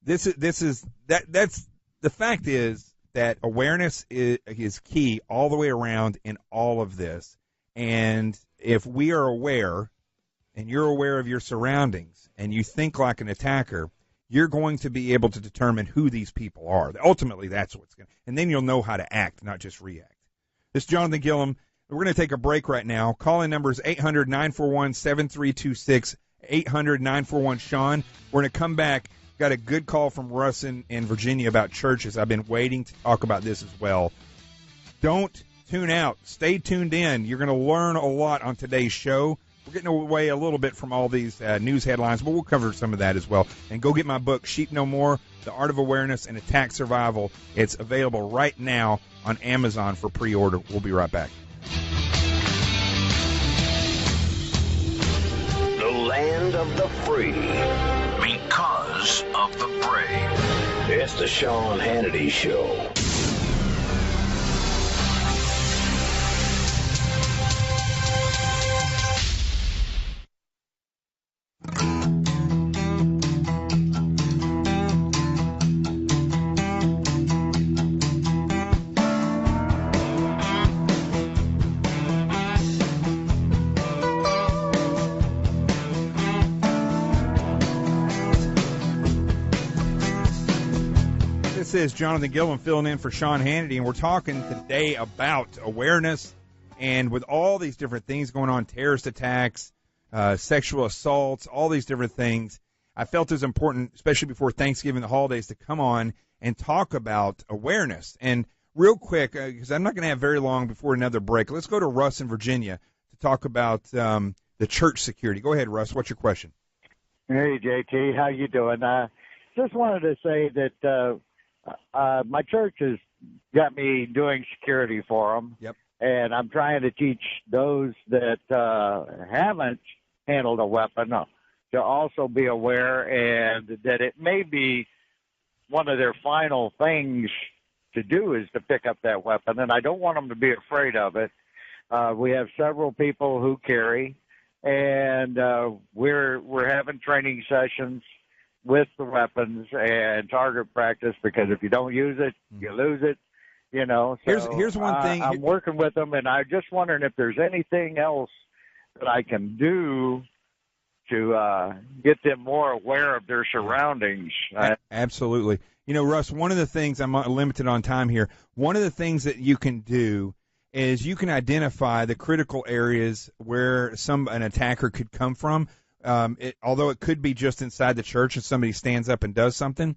that's the fact is that awareness is key all the way around in all of this. And if we are aware, and you're aware of your surroundings, and you think like an attacker, you're going to be able to determine who these people are. Ultimately, that's what's going to, and then you'll know how to act, not just react. This is Jonathan Gilliam. We're going to take a break right now. Call-in number is 800-941-7326, 800-941-SEAN. We're going to come back. Got a good call from Russ in Virginia about churches. I've been waiting to talk about this as well. Don't tune out. Stay tuned in. You're going to learn a lot on today's show. We're getting away a little bit from all these news headlines, but we'll cover some of that as well. And go get my book, Sheep No More, The Art of Awareness and Attack Survival. It's available right now on Amazon for pre-order. We'll be right back. The land of the free, because of the brave. It's the Sean Hannity Show. This is Jonathan Gilliam filling in for Sean Hannity, and we're talking today about awareness. And with all these different things going on, terrorist attacks, sexual assaults, all these different things, I felt it was important, especially before Thanksgiving, the holidays, to come on and talk about awareness. And real quick, because I'm not going to have very long before another break, let's go to Russ in Virginia to talk about the church security. Go ahead, Russ. What's your question? Hey, JT. How you doing? Just wanted to say that my church has got me doing security for them. Yep. And I'm trying to teach those that haven't handled a weapon to also be aware, and that it may be one of their final things to do is to pick up that weapon. And I don't want them to be afraid of it. We have several people who carry, and we're having training sessions with the weapons and target practice, because if you don't use it, you lose it, you know. So here's one thing. I'm working with them, and I'm just wondering if there's anything else that I can do to get them more aware of their surroundings. Absolutely. You know, Russ, one of the things, I'm limited on time here, one of the things that you can do is you can identify the critical areas where an attacker could come from. Although it could be just inside the church and somebody stands up and does something.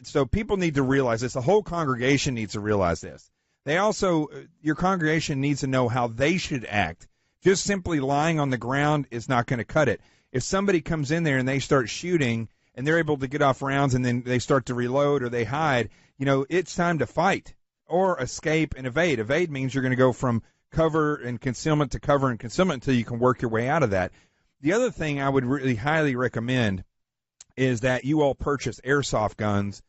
So people need to realize this. The whole congregation needs to realize this. Your congregation needs to know how they should act. Just simply lying on the ground is not going to cut it. If somebody comes in there and they start shooting and they're able to get off rounds and then they start to reload or they hide, it's time to fight or escape and evade. Evade means you're going to go from cover and concealment to cover and concealment until you can work your way out of that. The other thing I would really highly recommend is that you all purchase airsoft guns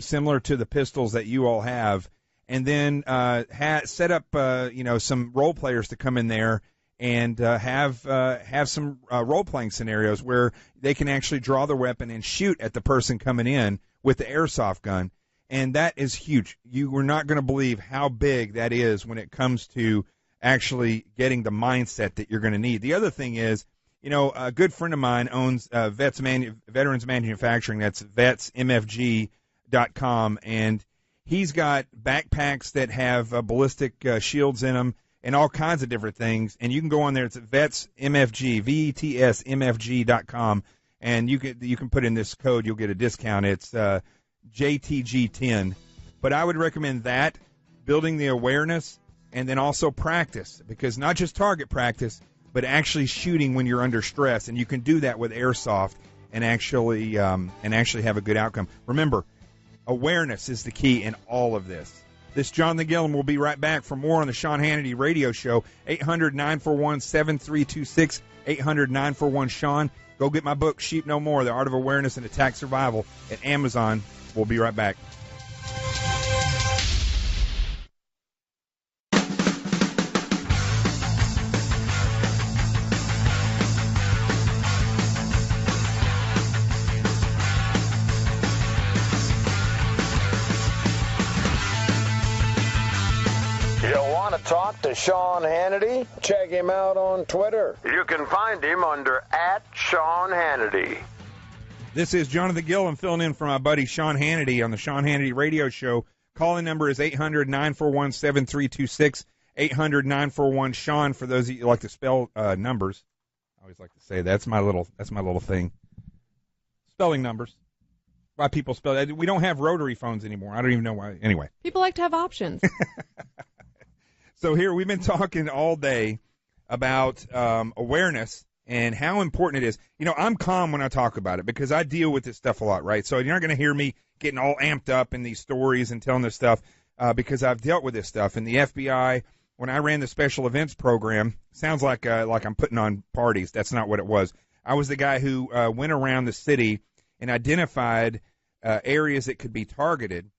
similar to the pistols that you all have, and then set up some role players to come in there and have some role-playing scenarios where they can actually draw the weapon and shoot at the person coming in with the airsoft gun. And that is huge. You are not going to believe how big that is when it comes to actually getting the mindset that you're going to need. The other thing is, a good friend of mine owns Veterans Manufacturing. That's vetsmfg.com, and he's got backpacks that have ballistic shields in them and all kinds of different things. And you can go on there. It's vetsmfg, vetsmfg.com, and you can put in this code. You'll get a discount. It's JTG10. But I would recommend that, building the awareness, and then also practice, because not just target practice, but actually shooting when you're under stress, and you can do that with airsoft and actually have a good outcome. Remember, awareness is the key in all of this. This is Jonathan Gilliam. We'll be right back for more on the Sean Hannity Radio Show. 800-941-7326, 800-941-SEAN. Go get my book, Sheep No More, The Art of Awareness and Attack Survival, at Amazon. We'll be right back. Talk to Sean Hannity? Check him out on Twitter. You can find him under @SeanHannity. This is Jonathan Gilliam filling in for my buddy Sean Hannity on the Sean Hannity Radio Show. Calling number is 800-941-7326, 800-941-SEAN for those of you who like to spell numbers. I always like to say that's my little thing. Spelling numbers. Why people spell that. We don't have rotary phones anymore. I don't even know why. Anyway. People like to have options. So here, we've been talking all day about awareness and how important it is. I'm calm when I talk about it because I deal with this stuff a lot, right? So you're not going to hear me getting all amped up in these stories and telling this stuff because I've dealt with this stuff. And the FBI, when I ran the special events program, sounds like I'm putting on parties. That's not what it was. I was the guy who went around the city and identified areas that could be targeted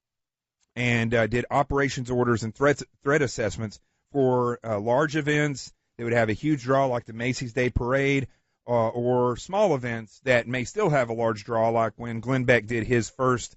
and did operations orders and threat assessments for large events that would have a huge draw like the Macy's Day Parade or small events that may still have a large draw like when Glenn Beck did his first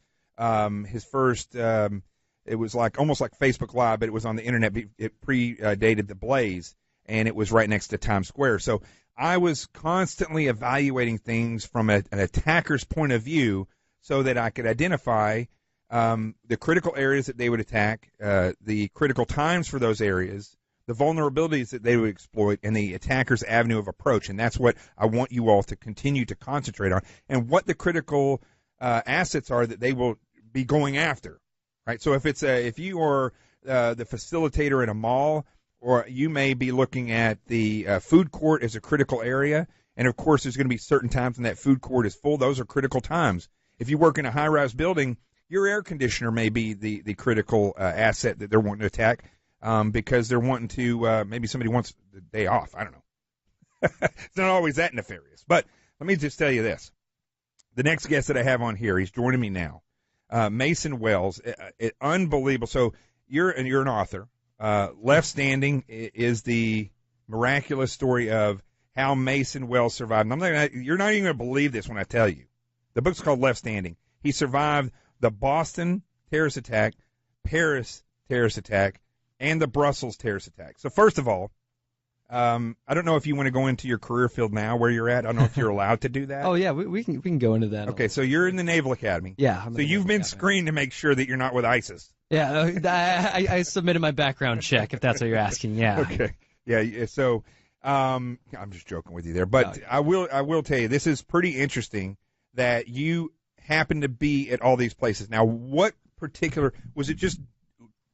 it was like almost like Facebook Live, but it was on the internet. It predated the Blaze, and it was right next to Times Square. So I was constantly evaluating things from an attacker's point of view so that I could identify the critical areas that they would attack, the critical times for those areas, the vulnerabilities that they would exploit, and the attacker's avenue of approach. And that's what I want you all to continue to concentrate on, and what the critical assets are that they will be going after. Right. So if you are the facilitator in a mall, or you may be looking at the food court as a critical area, and of course there's going to be certain times when that food court is full. Those are critical times. If you work in a high-rise building, your air conditioner may be the critical asset that they're wanting to attack because they're wanting to maybe somebody wants the day off. I don't know. It's not always that nefarious. But let me just tell you this. The next guest that I have on here, he's joining me now. Mason Wells, unbelievable. So you're an author. Left Standing is the miraculous story of how Mason Wells survived. And you're not even going to believe this when I tell you. The book's called Left Standing. He survived the Boston terrorist attack, Paris terrorist attack, and the Brussels terrorist attack. So first of all, I don't know if you want to go into your career field now where you're at. I don't know if you're allowed to do that. Oh, yeah, we can go into that. Okay, so you're in the Naval Academy. Yeah. So you've been screened to make sure that you're not with ISIS. Yeah, I submitted my background check, if that's what you're asking, yeah. Okay. Yeah, so I'm just joking with you there. But okay. I will tell you, this is pretty interesting that you happen to be at all these places. Now, what particular – was it just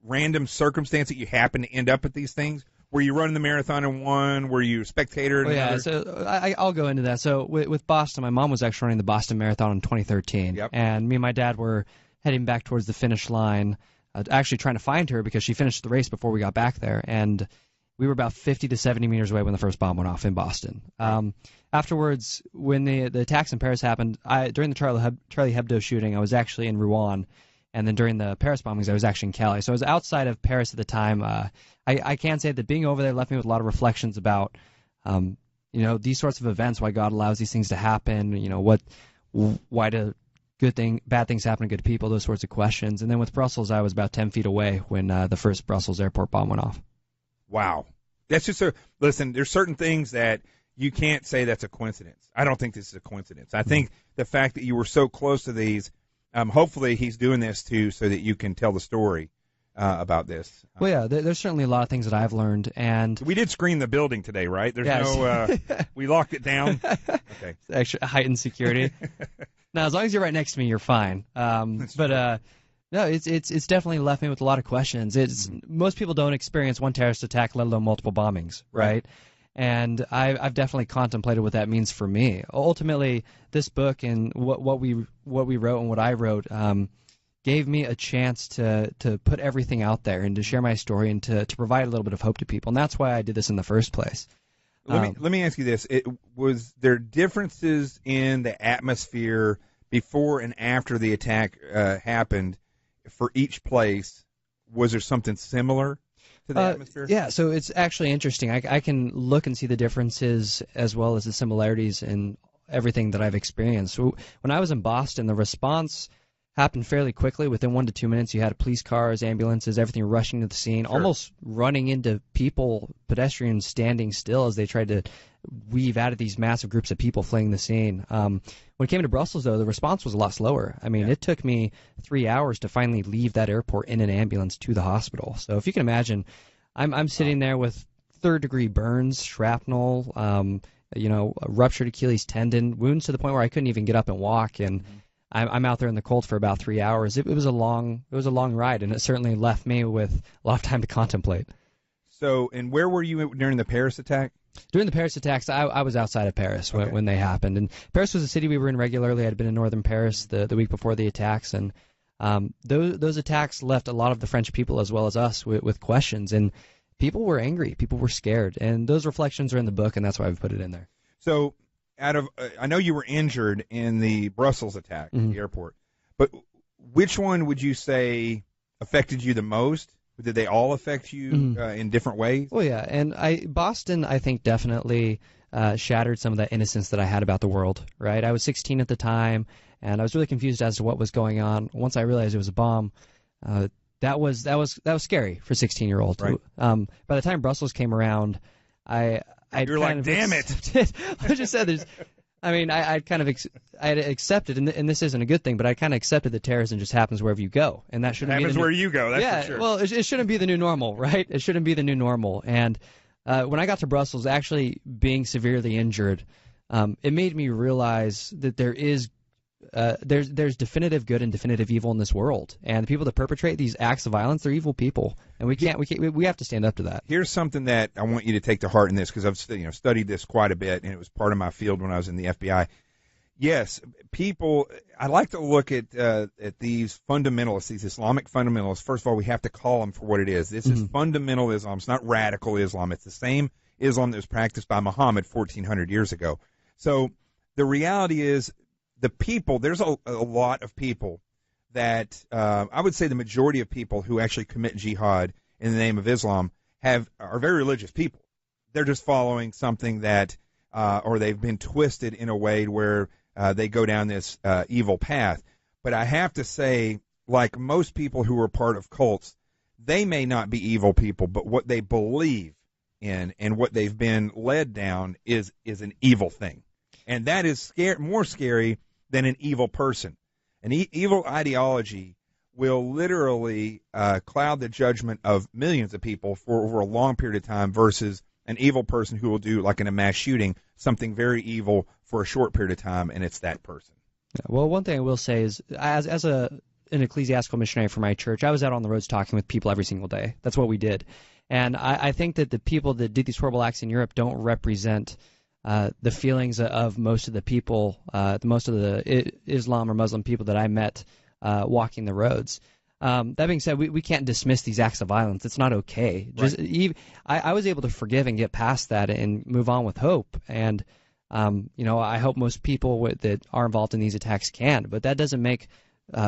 random circumstance that you happen to end up at these things? Were you running the marathon in one? Were you a spectator in another? So I'll go into that. So with Boston, my mom was actually running the Boston Marathon in 2013. Yep. And me and my dad were heading back towards the finish line, actually trying to find her because she finished the race before we got back there. And we were about 50 to 70 meters away when the first bomb went off in Boston. Afterwards, when the attacks in Paris happened, during the Charlie Hebdo shooting, I was actually in Rouen. And then during the Paris bombings, I was actually in Cali. So I was outside of Paris at the time. I can say that being over there left me with a lot of reflections about, these sorts of events, why God allows these things to happen, why do bad things happen to good people, those sorts of questions. And then with Brussels, I was about 10 feet away when the first Brussels airport bomb went off. Wow. That's just listen, there's certain things that you can't say that's a coincidence. I don't think this is a coincidence. I think the fact that you were so close to these, hopefully he's doing this too so that you can tell the story about this. Well, yeah, there's certainly a lot of things that I've learned. And we did screen the building today, right? There's we locked it down. Okay. Extra heightened security. Now, as long as you're right next to me, you're fine. No, it's definitely left me with a lot of questions. Most people don't experience one terrorist attack, let alone multiple bombings, right? And I've definitely contemplated what that means for me. Ultimately, this book and what we wrote and what I wrote gave me a chance to put everything out there and to share my story and to provide a little bit of hope to people. And that's why I did this in the first place. Let me ask you this. Was there differences in the atmosphere before and after the attack happened for each place? Was there something similar to the atmosphere? Yeah, so it's actually interesting. I can look and see the differences as well as the similarities in everything that I've experienced. So when I was in Boston, the response happened fairly quickly. Within 1 to 2 minutes, you had police cars, ambulances, everything rushing to the scene, almost running into people, pedestrians standing still as they tried to weave out of these massive groups of people fleeing the scene. When it came to Brussels, though, the response was a lot slower. I mean, it took me 3 hours to finally leave that airport in an ambulance to the hospital. So if you can imagine, I'm sitting there with third-degree burns, shrapnel, a ruptured Achilles tendon, wounds to the point where I couldn't even get up and walk, and I'm out there in the cold for about 3 hours. It was a long ride, and it certainly left me with a lot of time to contemplate. So, and where were you during the Paris attack? During the Paris attacks, I was outside of Paris when they happened. And Paris was a city we were in regularly. I'd been in northern Paris the week before the attacks. And those attacks left a lot of the French people as well as us with questions. And people were angry. People were scared. And those reflections are in the book, and that's why I've put it in there. So I know you were injured in the Brussels attack at the airport. But which one would you say affected you the most? Did they all affect you in different ways? Well, yeah, and Boston, I think, definitely shattered some of that innocence that I had about the world, right? I was 16 at the time, and I was really confused as to what was going on. Once I realized it was a bomb, that was scary for a 16-year-old. Right. By the time Brussels came around, You're like, damn it. I just said I had accepted, and this isn't a good thing, but I kind of accepted that terrorism just happens wherever you go, and that shouldn't happens be where you go. That's for sure. Well, it shouldn't be the new normal, right? It shouldn't be the new normal. And when I got to Brussels, actually being severely injured, it made me realize that there's definitive good and definitive evil in this world, and the people that perpetrate these acts of violence, they're evil people, and we have to stand up to that. Here's something that I want you to take to heart in this, because I've studied this quite a bit, and it was part of my field when I was in the FBI. Yes, I like to look at these fundamentalists, these Islamic fundamentalists. First of all, we have to call them for what it is. This is fundamental Islam. It's not radical Islam. It's the same Islam that was practiced by Muhammad 1,400 years ago. So the reality is, there's a lot of people that I would say the majority of people who actually commit jihad in the name of Islam are very religious people. They're just following something that, or they've been twisted in a way where they go down this evil path. But I have to say, like most people who are part of cults, they may not be evil people, but what they believe in and what they've been led down is an evil thing. And that is more scary than an evil person. An evil ideology will literally cloud the judgment of millions of people for over a long period of time versus an evil person who will do, like in a mass shooting, something very evil for a short period of time, and it's that person. Yeah, well, one thing I will say is, as an ecclesiastical missionary for my church, I was out on the roads talking with people every single day. That's what we did. And I think that the people that did these horrible acts in Europe don't represent the feelings of most of the people, most of the Islam or Muslim people that I met walking the roads. That being said, we can't dismiss these acts of violence. It's not okay. I was able to forgive and get past that and move on with hope. And I hope most people that are involved in these attacks can. But that doesn't make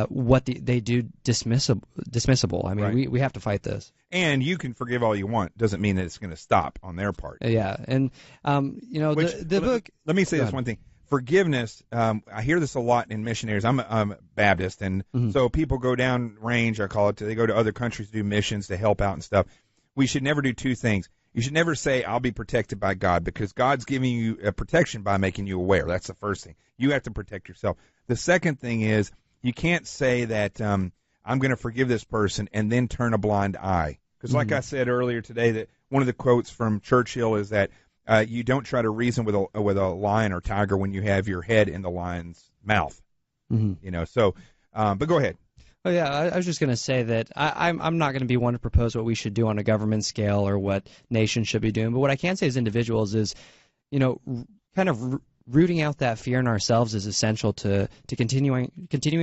what they do dismissible. I mean, we have to fight this. And you can forgive all you want. Doesn't mean that it's going to stop on their part. Yeah, and the book. Let me say this one thing. Forgiveness. I hear this a lot in missionaries. I'm a Baptist, and so people go down range. I call it. They go to other countries to do missions to help out and stuff. We should never do two things. You should never say, "I'll be protected by God," because God's giving you a protection by making you aware. That's the first thing. You have to protect yourself. The second thing is, you can't say that I'm going to forgive this person and then turn a blind eye. Because like I said earlier today, that one of the quotes from Churchill is that you don't try to reason with a lion or tiger when you have your head in the lion's mouth. So, but go ahead. Oh, yeah, I was just going to say that I'm not going to be one to propose what we should do on a government scale or what nations should be doing. But what I can say as individuals is, kind of rooting out that fear in ourselves is essential to continuing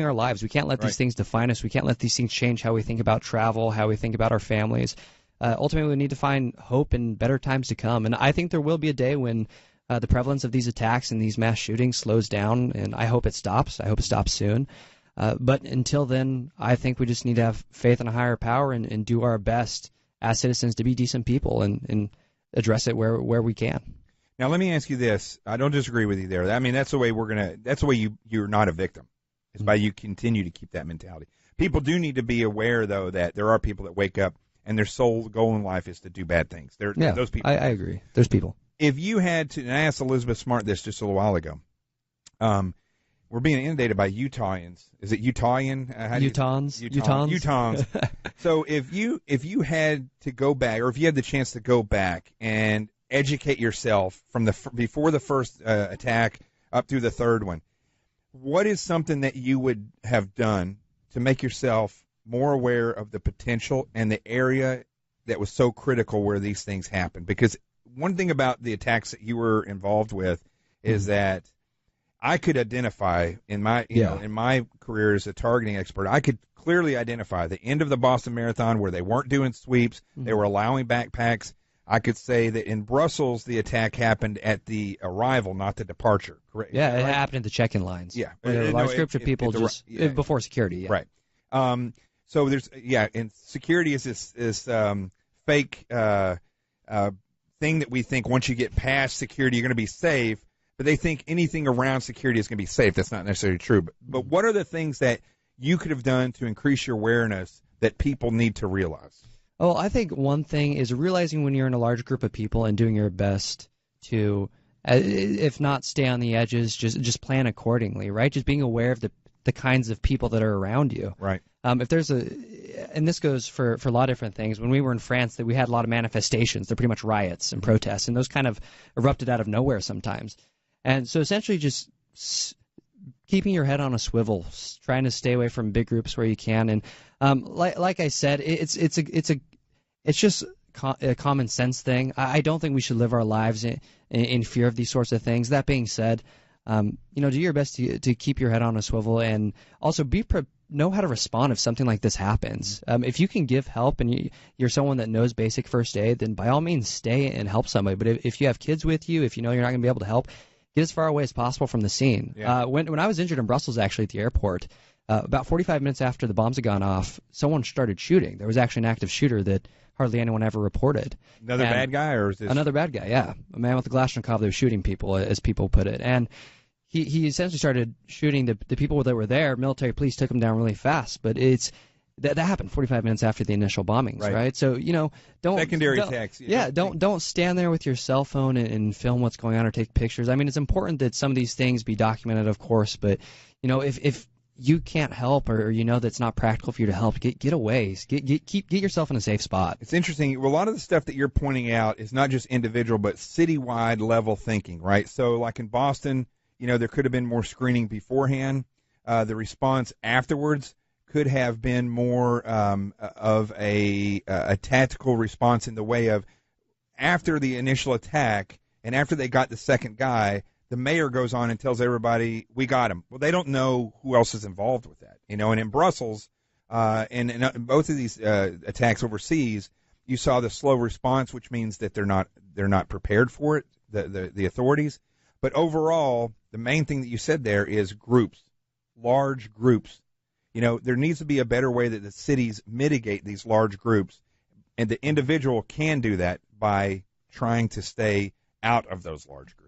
our lives. We can't let these things define us. We can't let these things change how we think about travel, how we think about our families. Ultimately, we need to find hope in better times to come. And I think there will be a day when the prevalence of these attacks and these mass shootings slows down, and I hope it stops. I hope it stops soon. But until then, I think we just need to have faith in a higher power and do our best as citizens to be decent people and address it where we can. Now, let me ask you this. I don't disagree with you there. I mean, that's the way you're not a victim, is by you continue to keep that mentality. People do need to be aware, though, that there are people that wake up and their sole goal in life is to do bad things. Those people. I agree. There's people. If you had to, and I asked Elizabeth Smart this just a little while ago, we're being inundated by Utahians. Is it Utahian? Utahns. So if you had to go back, or if you had the chance to go back and educate yourself from before the first attack up through the third one, what is something that you would have done to make yourself more aware of the potential and the area that was so critical where these things happened? Because one thing about the attacks that you were involved with is that I could identify in my in my career as a targeting expert, I could clearly identify the end of the Boston Marathon where they weren't doing sweeps, they were allowing backpacks. I could say that in Brussels the attack happened at the arrival, not the departure. Correct? Yeah, it happened at the check-in lines. Yeah, there were large groups of people before security. Yeah. Right. So there's and security is this fake thing that we think once you get past security you're going to be safe, but they think anything around security is going to be safe. That's not necessarily true. But what are the things that you could have done to increase your awareness that people need to realize? Oh, I think one thing is realizing when you're in a large group of people and doing your best to, if not stay on the edges, just plan accordingly, right? Just being aware of the kinds of people that are around you. Right. If there's and this goes for a lot of different things. When we were in France, we had a lot of manifestations. They're pretty much riots and protests, and those kind of erupted out of nowhere sometimes. And so essentially just keeping your head on a swivel, trying to stay away from big groups where you can. And like I said, it's just a common sense thing. I don't think we should live our lives in fear of these sorts of things. That being said, do your best to keep your head on a swivel, and also know how to respond if something like this happens. If you can give help and you're someone that knows basic first aid, then by all means stay and help somebody. But if you have kids with you, if you know you're not going to be able to help, get as far away as possible from the scene. Yeah. When I was injured in Brussels, actually, at the airport, about 45 minutes after the bombs had gone off, someone started shooting. There was actually an active shooter that hardly anyone ever reported. Another bad guy, or is this... Another bad guy, yeah. A man with a Kalashnikov that was shooting people, as people put it. And he essentially started shooting the people that were there. Military police took him down really fast. But that happened 45 minutes after the initial bombings, right? So, don't... Secondary attacks. Yeah, don't stand there with your cell phone and film what's going on or take pictures. I mean, it's important that some of these things be documented, of course, but, if you can't help or that it's not practical for you to help, get away. Get yourself in a safe spot. It's interesting. Well, a lot of the stuff that you're pointing out is not just individual, but citywide level thinking, right? So like in Boston, there could have been more screening beforehand. The response afterwards could have been more of a tactical response in the way of after the initial attack and after they got the second guy, the mayor goes on and tells everybody, we got him. Well, they don't know who else is involved with that. And in Brussels, and in both of these attacks overseas, you saw the slow response, which means that they're not prepared for it, the authorities. But overall, the main thing that you said there is groups, large groups. There needs to be a better way that the cities mitigate these large groups, and the individual can do that by trying to stay out of those large groups.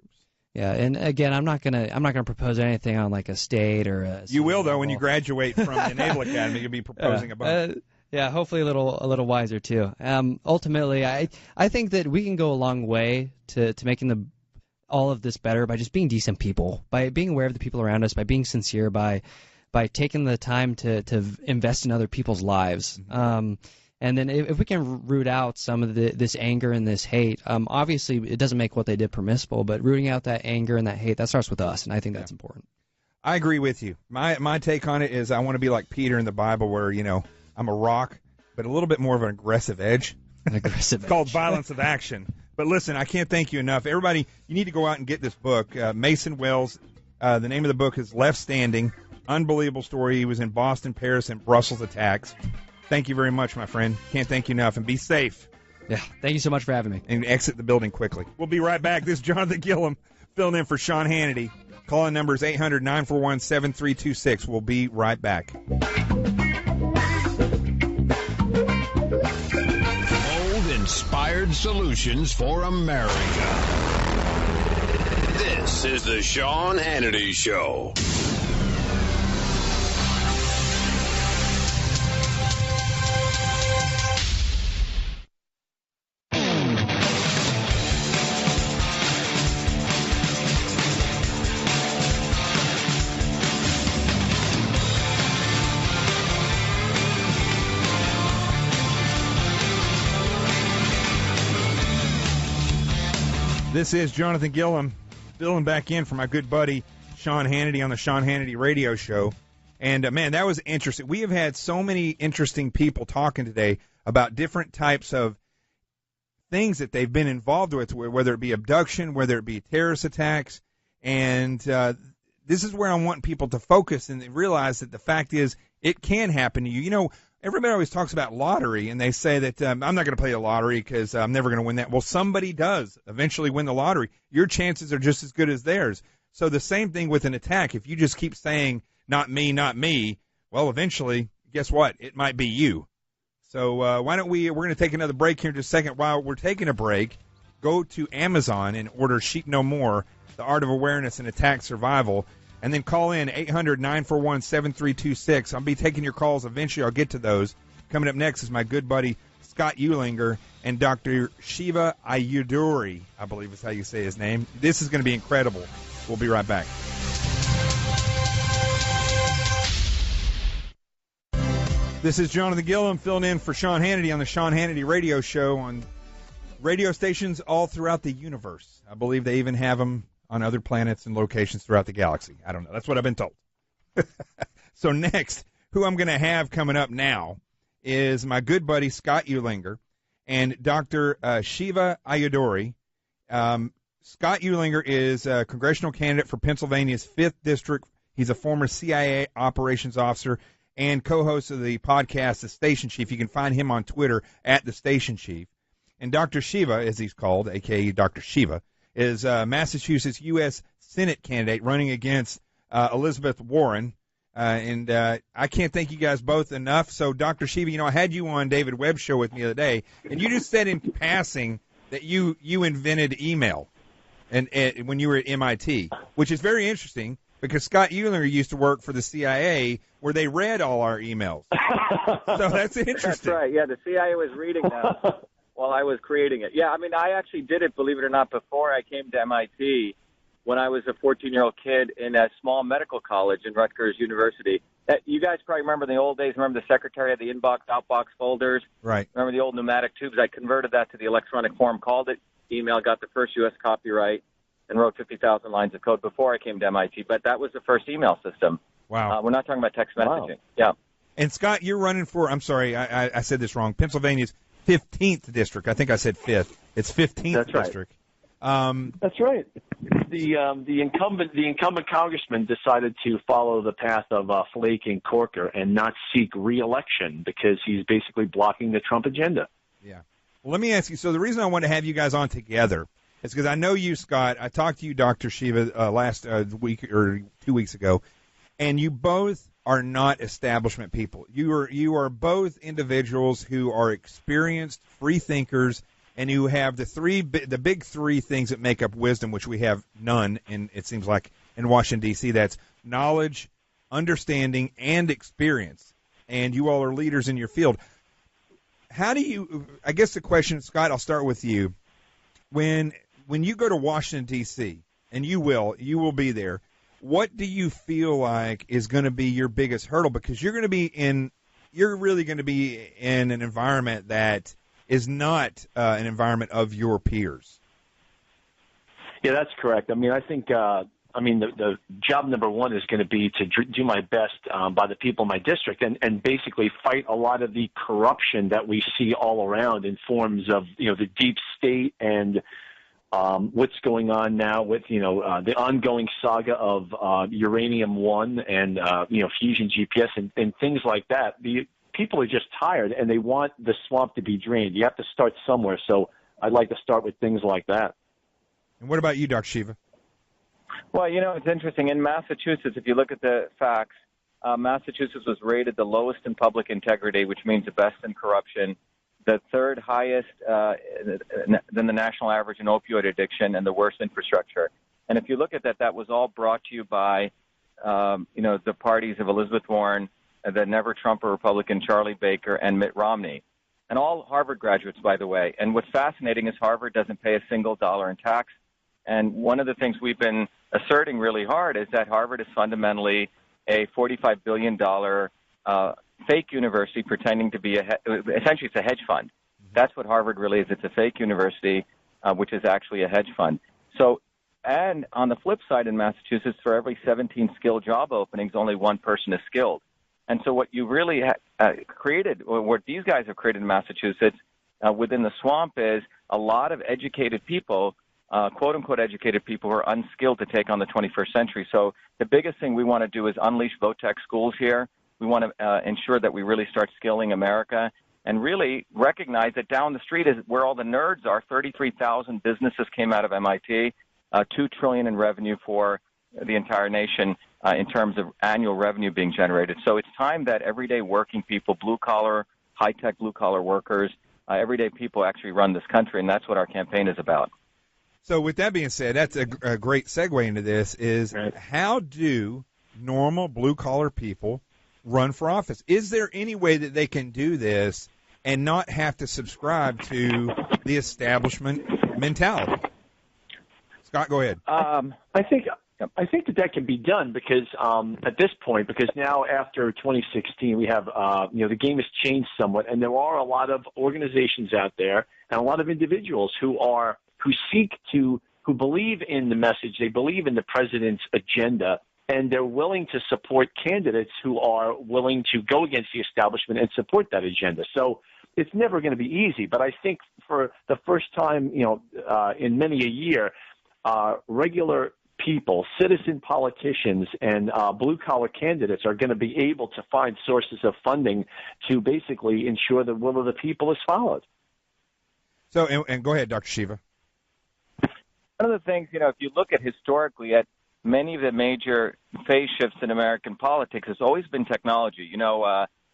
Yeah, and again, I'm not gonna propose anything on like a state or a. You will though when you graduate from the Naval Academy. You'll be proposing a bunch. Yeah, hopefully a little wiser too. Ultimately, I think that we can go a long way to making all of this better by just being decent people, by being aware of the people around us, by being sincere, by taking the time to invest in other people's lives. Mm-hmm. And then if we can root out some of this anger and this hate, obviously it doesn't make what they did permissible, but rooting out that anger and that hate, that starts with us, and I think that's important. I agree with you. My take on it is I want to be like Peter in the Bible where, I'm a rock, but a little bit more of an aggressive edge. It's called Violence of Action. But listen, I can't thank you enough. Everybody, you need to go out and get this book. Mason Wells, the name of the book is Left Standing. Unbelievable story. He was in Boston, Paris, and Brussels attacks. Thank you very much, my friend. Can't thank you enough. And be safe. Yeah, thank you so much for having me. And exit the building quickly. We'll be right back. This is Jonathan Gilliam filling in for Sean Hannity. Call-in number is 800-941-7326. We'll be right back. Bold, inspired solutions for America. This is the Sean Hannity Show. This is Jonathan Gilliam filling back in for my good buddy Sean Hannity on the Sean Hannity Radio Show. And, man, that was interesting. We have had so many interesting people talking today about different types of things that they've been involved with, whether it be abduction, whether it be terrorist attacks. And this is where I want people to focus and realize that the fact is it can happen to you. You know, everybody always talks about lottery, and they say that I'm not going to play the lottery because I'm never going to win that. Well, somebody does eventually win the lottery. Your chances are just as good as theirs. So the same thing with an attack. If you just keep saying, not me, well, eventually, guess what? It might be you. So why don't we're going to take another break here in just a second. While we're taking a break, go to Amazon and order Sheep No More, The Art of Awareness and Attack Survival, and then call in 800-941-7326. I'll be taking your calls eventually. I'll get to those. Coming up next is my good buddy Scott Eulinger and Dr. Shiva Ayyadurai, I believe is how you say his name. This is going to be incredible. We'll be right back. This is Jonathan Gilliam filling in for Sean Hannity on the Sean Hannity Radio Show on radio stations all throughout the universe. I believe they even have them on other planets and locations throughout the galaxy. I don't know. That's what I've been told. So next, who I'm going to have coming up now is my good buddy Scott Eulinger and Dr. Shiva Ayyadurai. Scott Eulinger is a congressional candidate for Pennsylvania's 5th District. He's a former CIA operations officer and co-host of the podcast, The Station Chief. You can find him on Twitter at The Station Chief. And Dr. Shiva, as he's called, a.k.a. Dr. Shiva, is a Massachusetts U.S. Senate candidate running against Elizabeth Warren. And I can't thank you guys both enough. So, Dr. Shiva, you know, I had you on David Webb's show with me the other day, and you just said in passing that you invented email and when you were at MIT, which is very interesting because Scott Eulinger used to work for the CIA where they read all our emails. So that's interesting. That's right. Yeah, the CIA was reading that while I was creating it. Yeah, I mean, I actually did it, believe it or not, before I came to MIT when I was a 14-year-old kid in a small medical college in Rutgers University. You guys probably remember in the old days, remember the secretary had the inbox, outbox folders? Right. Remember the old pneumatic tubes? I converted that to the electronic form, called it email, got the first U.S. copyright, and wrote 50,000 lines of code before I came to MIT. But that was the first email system. Wow. We're not talking about text messaging. Wow. Yeah. And, Scott, you're running for, I'm sorry, I said this wrong, Pennsylvania's 15th district. I think I said 5th. It's 15th That's right. district. That's right. The incumbent congressman decided to follow the path of Flake and Corker and not seek re-election because he's basically blocking the Trump agenda. Yeah. Well, let me ask you. So the reason I want to have you guys on together is because I know you, Scott. I talked to you, Dr. Shiva, last week or 2 weeks ago, and you both are not establishment people. You are both individuals who are experienced free thinkers and who have the big three things that make up wisdom, which we have none, and it seems like in Washington, D.C., that's knowledge, understanding, and experience. And you all are leaders in your field. How do you – I guess the question, Scott, I'll start with you. When you go to Washington, D.C., and you will be there, what do you feel like is going to be your biggest hurdle? Because you're really going to be in an environment that is not an environment of your peers. Yeah, that's correct. I mean, I think the job number one is going to be to do my best by the people in my district and basically fight a lot of the corruption that we see all around in forms of, the deep state and what's going on now with, the ongoing saga of Uranium One and, Fusion GPS and things like that. The people are just tired and they want the swamp to be drained. You have to start somewhere. So I'd like to start with things like that. And what about you, Dr. Shiva? Well, it's interesting. In Massachusetts, if you look at the facts, Massachusetts was rated the lowest in public integrity, which means the best in corruption, the third highest than the national average in opioid addiction, and the worst infrastructure. And if you look at that, that was all brought to you by, the parties of Elizabeth Warren, the Never Trumper Republican Charlie Baker, and Mitt Romney. And all Harvard graduates, by the way. And what's fascinating is Harvard doesn't pay a single dollar in tax. And one of the things we've been asserting really hard is that Harvard is fundamentally a $45 billion fake university pretending to be essentially it's a hedge fund. That's what Harvard really is. It's a fake university, which is actually a hedge fund. So, and on the flip side in Massachusetts, for every 17 skilled job openings, only one person is skilled. And so what you really created, or what these guys have created in Massachusetts within the swamp is a lot of educated people, quote-unquote educated people, who are unskilled to take on the 21st century. So the biggest thing we want to do is unleash low-tech schools here. We want to ensure that we really start skilling America and really recognize that down the street is where all the nerds are. 33,000 businesses came out of MIT, $2 trillion in revenue for the entire nation in terms of annual revenue being generated. So it's time that everyday working people, blue-collar, high-tech blue-collar workers, everyday people actually run this country, and that's what our campaign is about. So with that being said, that's a great segue into this is how do normal blue-collar people run for office? Is there any way that they can do this and not have to subscribe to the establishment mentality? Scott, go ahead. I think that can be done because at this point, because now after 2016, we have the game has changed somewhat, and there are a lot of organizations out there and a lot of individuals who believe in the message, they believe in the president's agenda, and they're willing to support candidates who are willing to go against the establishment and support that agenda. So it's never going to be easy, but I think for the first time, in many a year, regular people, citizen politicians, and blue-collar candidates are going to be able to find sources of funding to basically ensure the will of the people is followed. So, and go ahead, Dr. Shiva. One of the things, if you look at historically at many of the major phase shifts in American politics, has always been technology.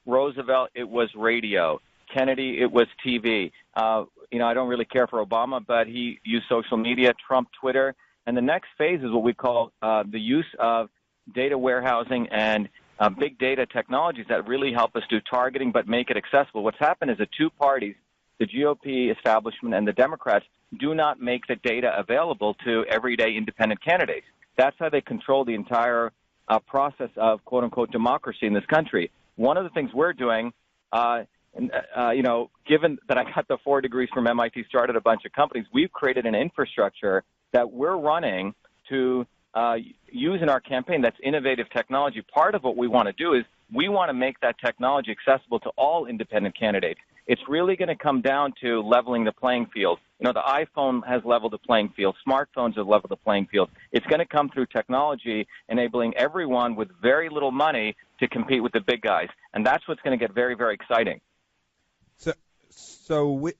Roosevelt, it was radio. Kennedy, it was TV. I don't really care for Obama, but he used social media, Trump, Twitter. And the next phase is what we call the use of data warehousing and big data technologies that really help us do targeting but make it accessible. What's happened is the two parties, the GOP establishment and the Democrats, do not make the data available to everyday independent candidates. That's how they control the entire process of quote-unquote democracy in this country. One of the things we're doing, given that I got the 4 degrees from MIT, started a bunch of companies, we've created an infrastructure that we're running to use in our campaign that's innovative technology. Part of what we want to do is we want to make that technology accessible to all independent candidates. It's really going to come down to leveling the playing field. The iPhone has leveled the playing field. Smartphones have leveled the playing field. It's going to come through technology, enabling everyone with very little money to compete with the big guys. And that's what's going to get very, very exciting. So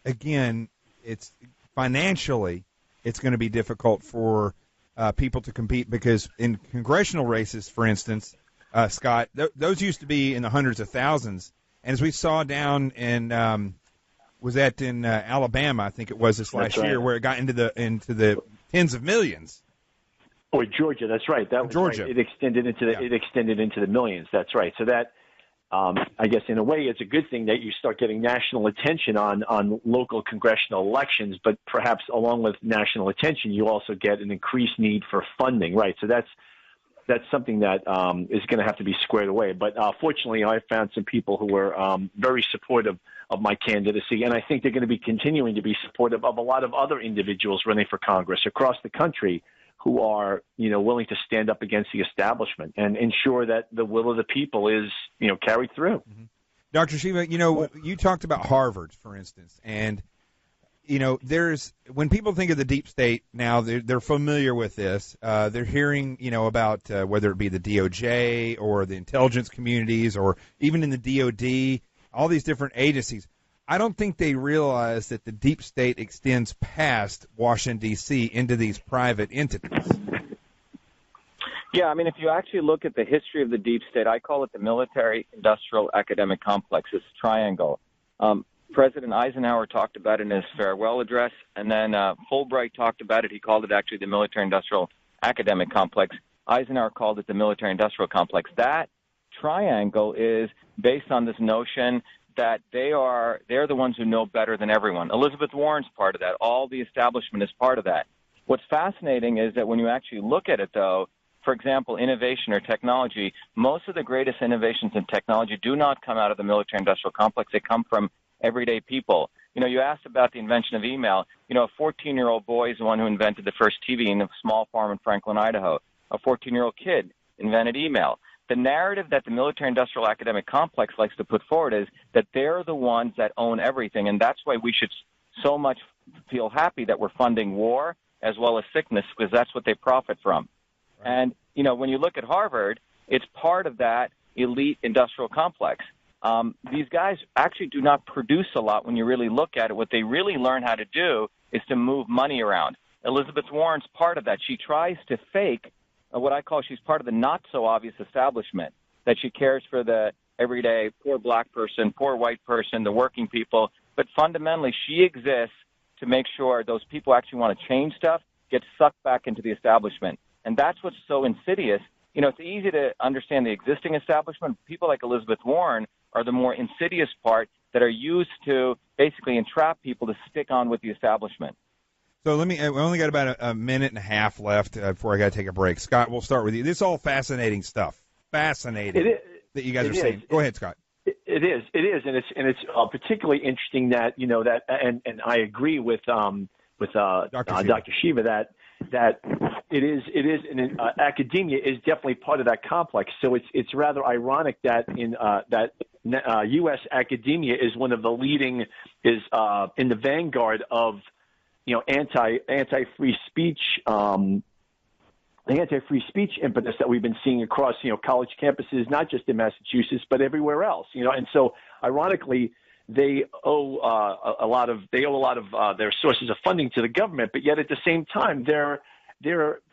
again, it's financially, it's going to be difficult for people to compete because in congressional races, for instance, Scott, those used to be in the hundreds of thousands. And as we saw down in Alabama, I think it was this last year, where it got into the tens of millions. Or Georgia, that's right. That was Georgia. Right. It extended into the millions. That's right. So that, I guess, in a way, it's a good thing that you start getting national attention on local congressional elections. But perhaps along with national attention, you also get an increased need for funding. Right. So that's something that is going to have to be squared away. But fortunately, I found some people who were very supportive of my candidacy, and I think they're going to be continuing to be supportive of a lot of other individuals running for Congress across the country who are, willing to stand up against the establishment and ensure that the will of the people is, carried through. Mm-hmm. Dr. Shiva, you talked about Harvard, for instance, and when people think of the deep state now, they're familiar with this. They're hearing, about whether it be the DOJ or the intelligence communities or even in the DOD, all these different agencies. I don't think they realize that the deep state extends past Washington, D.C. into these private entities. Yeah, if you actually look at the history of the deep state, I call it the military-industrial academic complex. It's a triangle. President Eisenhower talked about it in his farewell address, and then Fulbright talked about it. He called it actually the military-industrial academic complex. Eisenhower called it the military-industrial complex. That triangle is based on this notion that they're the ones who know better than everyone. Elizabeth Warren's part of that. All the establishment is part of that. What's fascinating is that when you actually look at it, though, for example, innovation or technology, most of the greatest innovations in technology do not come out of the military-industrial complex. They come from everyday people. You asked about the invention of email. A 14-year-old boy is the one who invented the first TV in a small farm in Franklin, Idaho. A 14-year-old kid invented email. the narrative that the military-industrial academic complex likes to put forward is that they're the ones that own everything, and that's why we should so much feel happy that we're funding war as well as sickness, because that's what they profit from. Right. And, when you look at Harvard, it's part of that elite industrial complex. These guys actually do not produce a lot when you really look at it. What they really learn how to do is to move money around. Elizabeth Warren's part of that. She tries to fake what I call she's part of the not-so-obvious establishment, that she cares for the everyday poor black person, poor white person, the working people. But fundamentally, she exists to make sure those people who actually want to change stuff get sucked back into the establishment. And that's what's so insidious. It's easy to understand the existing establishment. People like Elizabeth Warren are the more insidious part that are used to basically entrap people to stick on with the establishment. So we only got about a minute and a half left before I got to take a break. Scott, we'll start with you. This is all fascinating stuff. Fascinating that you guys are saying. Go ahead, Scott. It is, and it's particularly interesting that and I agree with Dr. Shiva that it is and academia is definitely part of that complex. So it's rather ironic that U.S. academia is one of the leading in the vanguard of anti-free speech, the anti-free speech impetus that we've been seeing across, college campuses, not just in Massachusetts, but everywhere else, and so ironically, they owe a lot of their sources of funding to the government, but yet at the same time, they're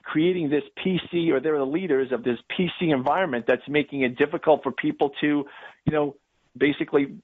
creating this PC, or they're the leaders of this PC environment that's making it difficult for people to, basically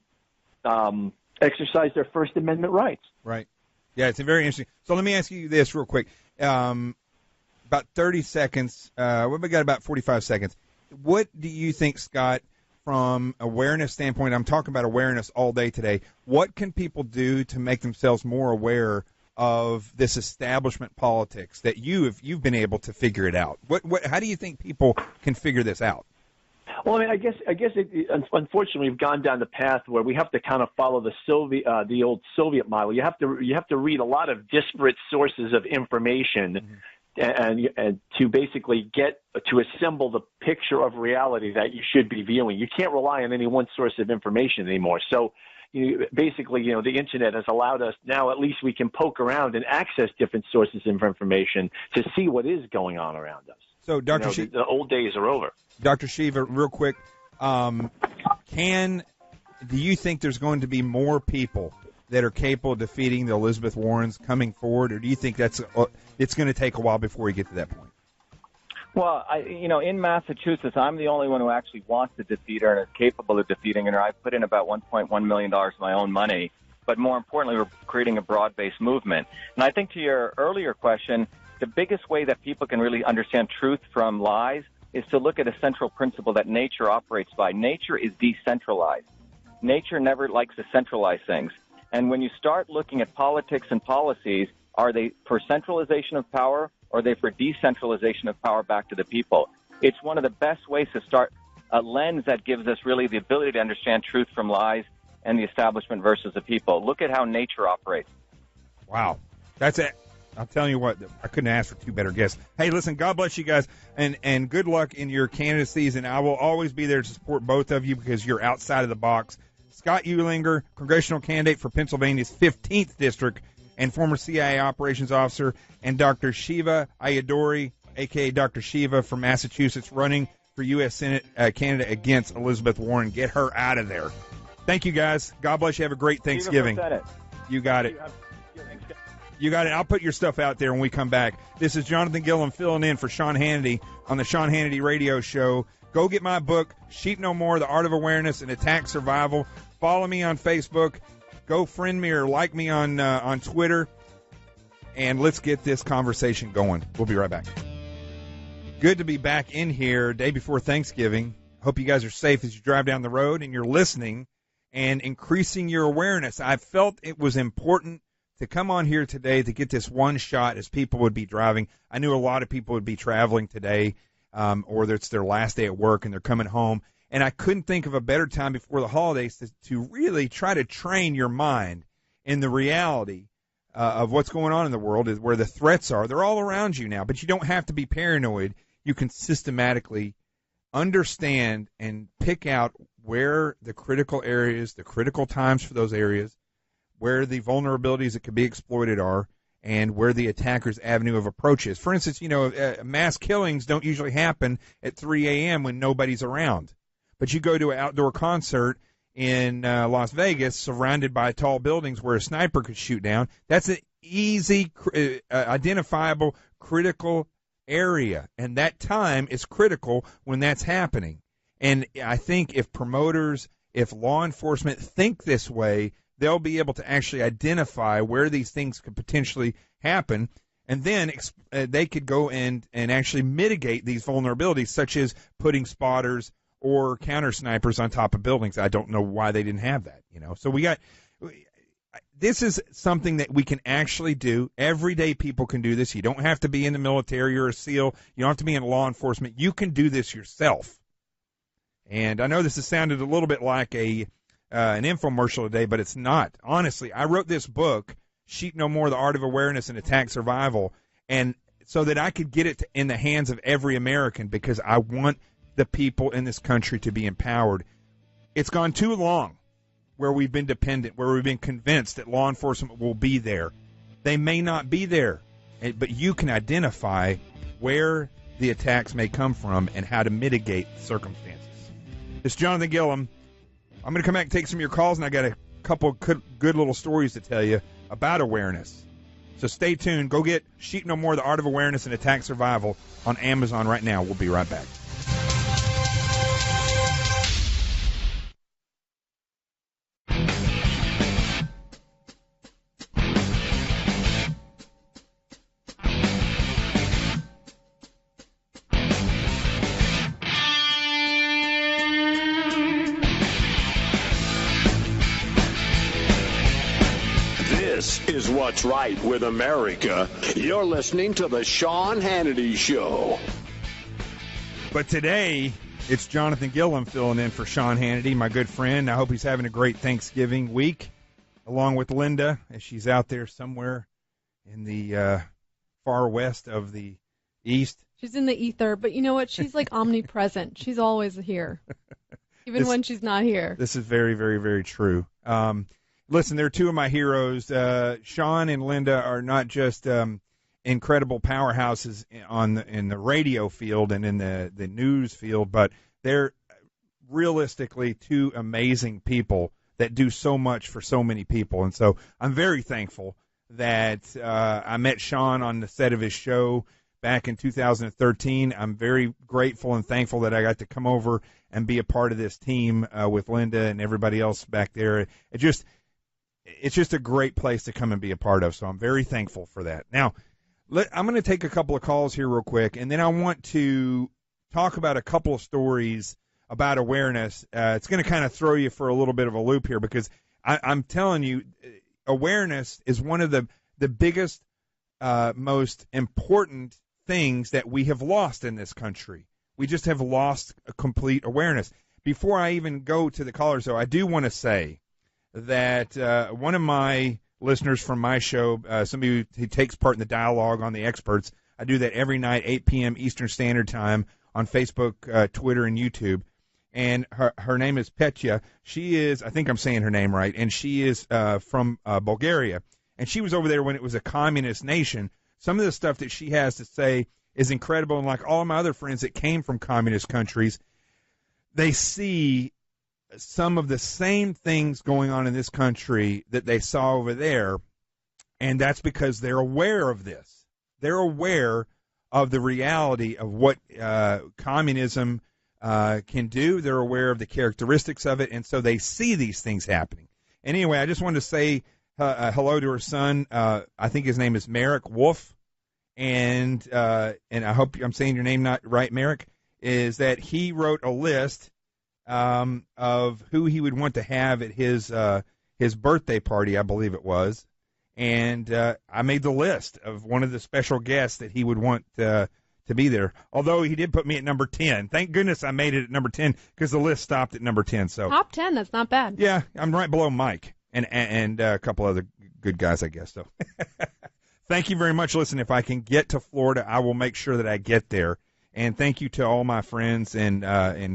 exercise their First Amendment rights. Right. Yeah, it's very interesting. So let me ask you this real quick. About 30 seconds. We got about 45 seconds. What do you think, Scott, from awareness standpoint? I'm talking about awareness all day today. What can people do to make themselves more aware of this establishment politics that you've been able to figure it out? How do you think people can figure this out? Well, I guess unfortunately we've gone down the path where we have to kind of follow the old Soviet model. You have to read a lot of disparate sources of information, and to basically get to assemble the picture of reality that you should be viewing. You can't rely on any one source of information anymore. So basically, the internet has allowed us now, at least we can poke around and access different sources of information to see what is going on around us. So, Dr. Shiva, the old days are over. Dr. Shiva, real quick, do you think there's going to be more people that are capable of defeating the Elizabeth Warrens coming forward, or do you think it's going to take a while before we get to that point? Well, in Massachusetts, I'm the only one who actually wants to defeat her and is capable of defeating her. I've put in about $1.1 million of my own money. But more importantly, we're creating a broad-based movement. And I think to your earlier question, the biggest way that people can really understand truth from lies is to look at a central principle that nature operates by. Nature is decentralized. Nature never likes to centralize things. And when you start looking at politics and policies, are they for centralization of power, or are they for decentralization of power back to the people? It's one of the best ways to start a lens that gives us really the ability to understand truth from lies and the establishment versus the people. Look at how nature operates. Wow. That's it. I'm telling you what, I couldn't ask for two better guests. Hey, listen, God bless you guys, and good luck in your candidacies, and I will always be there to support both of you because you're outside of the box. Scott Eulinger, congressional candidate for Pennsylvania's 15th District and former CIA operations officer, and Dr. Shiva Ayyadurai, a.k.a. Dr. Shiva from Massachusetts, running for U.S. Senate candidate against Elizabeth Warren. Get her out of there. Thank you, guys. God bless you. Have a great Thanksgiving. You got it. You got it. I'll put your stuff out there when we come back. This is Jonathan Gilliam filling in for Sean Hannity on the Sean Hannity Radio Show. Go get my book, Sheep No More, The Art of Awareness and Attack Survival. Follow me on Facebook. Go friend me or like me on Twitter. And let's get this conversation going. We'll be right back. Good to be back in here day before Thanksgiving. Hope you guys are safe as you drive down the road and you're listening and increasing your awareness. I felt it was important to come on here today to get this one shot as people would be driving. I knew a lot of people would be traveling today, or it's their last day at work and they're coming home. And I couldn't think of a better time before the holidays to really try to train your mind in the reality of what's going on in the world, is where the threats are. They're all around you now, but you don't have to be paranoid. You can systematically understand and pick out where the critical areas, the critical times for those areas, where the vulnerabilities that could be exploited are, and where the attacker's avenue of approach is. For instance, mass killings don't usually happen at 3 a.m. when nobody's around. But you go to an outdoor concert in Las Vegas surrounded by tall buildings where a sniper could shoot down. That's an easy, identifiable, critical area. And that time is critical when that's happening. And I think if promoters, if law enforcement think this way, they'll be able to actually identify where these things could potentially happen, and then they could go and actually mitigate these vulnerabilities, such as putting spotters or counter snipers on top of buildings. I don't know why they didn't have that, So this is something that we can actually do. Everyday people can do this. You don't have to be in the military or a SEAL. You don't have to be in law enforcement. You can do this yourself. And I know this has sounded a little bit like an infomercial today, but it's not. Honestly, I wrote this book, Sheep No More, The Art of Awareness and Attack Survival, and so that I could get it in the hands of every American, because I want the people in this country to be empowered. It's gone too long where we've been dependent, where we've been convinced that law enforcement will be there. They may not be there, but you can identify where the attacks may come from and how to mitigate the circumstances. It's Jonathan Gilliam. I'm going to come back and take some of your calls, and I got a couple good little stories to tell you about awareness. So stay tuned. Go get Sheep No More, The Art of Awareness and Attack Survival on Amazon right now. We'll be right back. Is what's right with America. You're listening to the Sean Hannity Show. But today, it's Jonathan Gilliam filling in for Sean Hannity, my good friend. I hope he's having a great Thanksgiving week, along with Linda, as she's out there somewhere in the far west of the east. She's in the ether, but you know what? She's like omnipresent. She's always here, even when she's not here. This is very, very, very true. Listen, they're two of my heroes. Sean and Linda are not just incredible powerhouses in the radio field and in the news field, but they're realistically two amazing people that do so much for so many people. And so I'm very thankful that I met Sean on the set of his show back in 2013. I'm very grateful and thankful that I got to come over and be a part of this team with Linda and everybody else back there. It's just a great place to come and be a part of, so I'm very thankful for that. Now, I'm going to take a couple of calls here real quick, and then I want to talk about a couple of stories about awareness. It's going to kind of throw you for a little bit of a loop here, because I'm telling you, awareness is one of the biggest, most important things that we have lost in this country. We just have lost a complete awareness. Before I even go to the callers, though, I do want to say that one of my listeners from my show, somebody who takes part in the dialogue on the experts, I do that every night, 8 p.m. Eastern Standard Time on Facebook, Twitter, and YouTube. And her name is Petya. She is, I think I'm saying her name right, and she is from Bulgaria. And she was over there when it was a communist nation. Some of the stuff that she has to say is incredible. And like all of my other friends that came from communist countries, they see some of the same things going on in this country that they saw over there, and that's because they're aware of this. They're aware of the reality of what communism can do. They're aware of the characteristics of it, and so they see these things happening. Anyway, I just wanted to say hello to her son. I think his name is Merrick Wolf, and I hope I'm saying your name not right, Merrick, is that he wrote a list of who he would want to have at his birthday party, I believe it was, and I made the list of one of the special guests that he would want to be there. Although he did put me at number 10. Thank goodness I made it at number 10, because the list stopped at number 10. So top 10, that's not bad. Yeah, I'm right below Mike and a couple other good guys, I guess. So thank you very much. Listen, if I can get to Florida, I will make sure that I get there. And thank you to all my friends and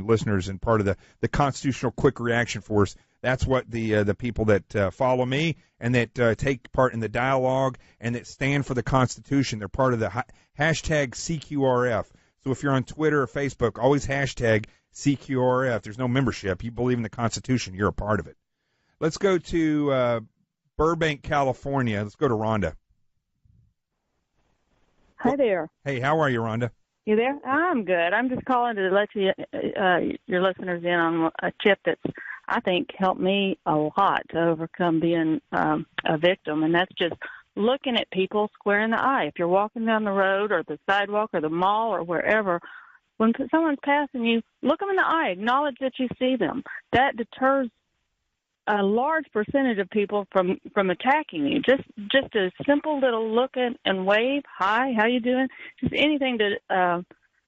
listeners and part of the Constitutional Quick Reaction Force. That's what the people that follow me and that take part in the dialogue and that stand for the Constitution. They're part of the hashtag CQRF. So if you're on Twitter or Facebook, always hashtag CQRF. There's no membership. You believe in the Constitution, you're a part of it. Let's go to Burbank, California. Let's go to Rhonda. Hi there. Hey, how are you, Rhonda? You there? I'm good. I'm just calling to let you, your listeners in on a tip that's, I think, helped me a lot to overcome being a victim, and that's just looking at people square in the eye. If you're walking down the road or the sidewalk or the mall or wherever, when someone's passing you, look them in the eye. Acknowledge that you see them. That deters a large percentage of people from attacking you. Just a simple little look and wave, hi, how you doing? Just anything to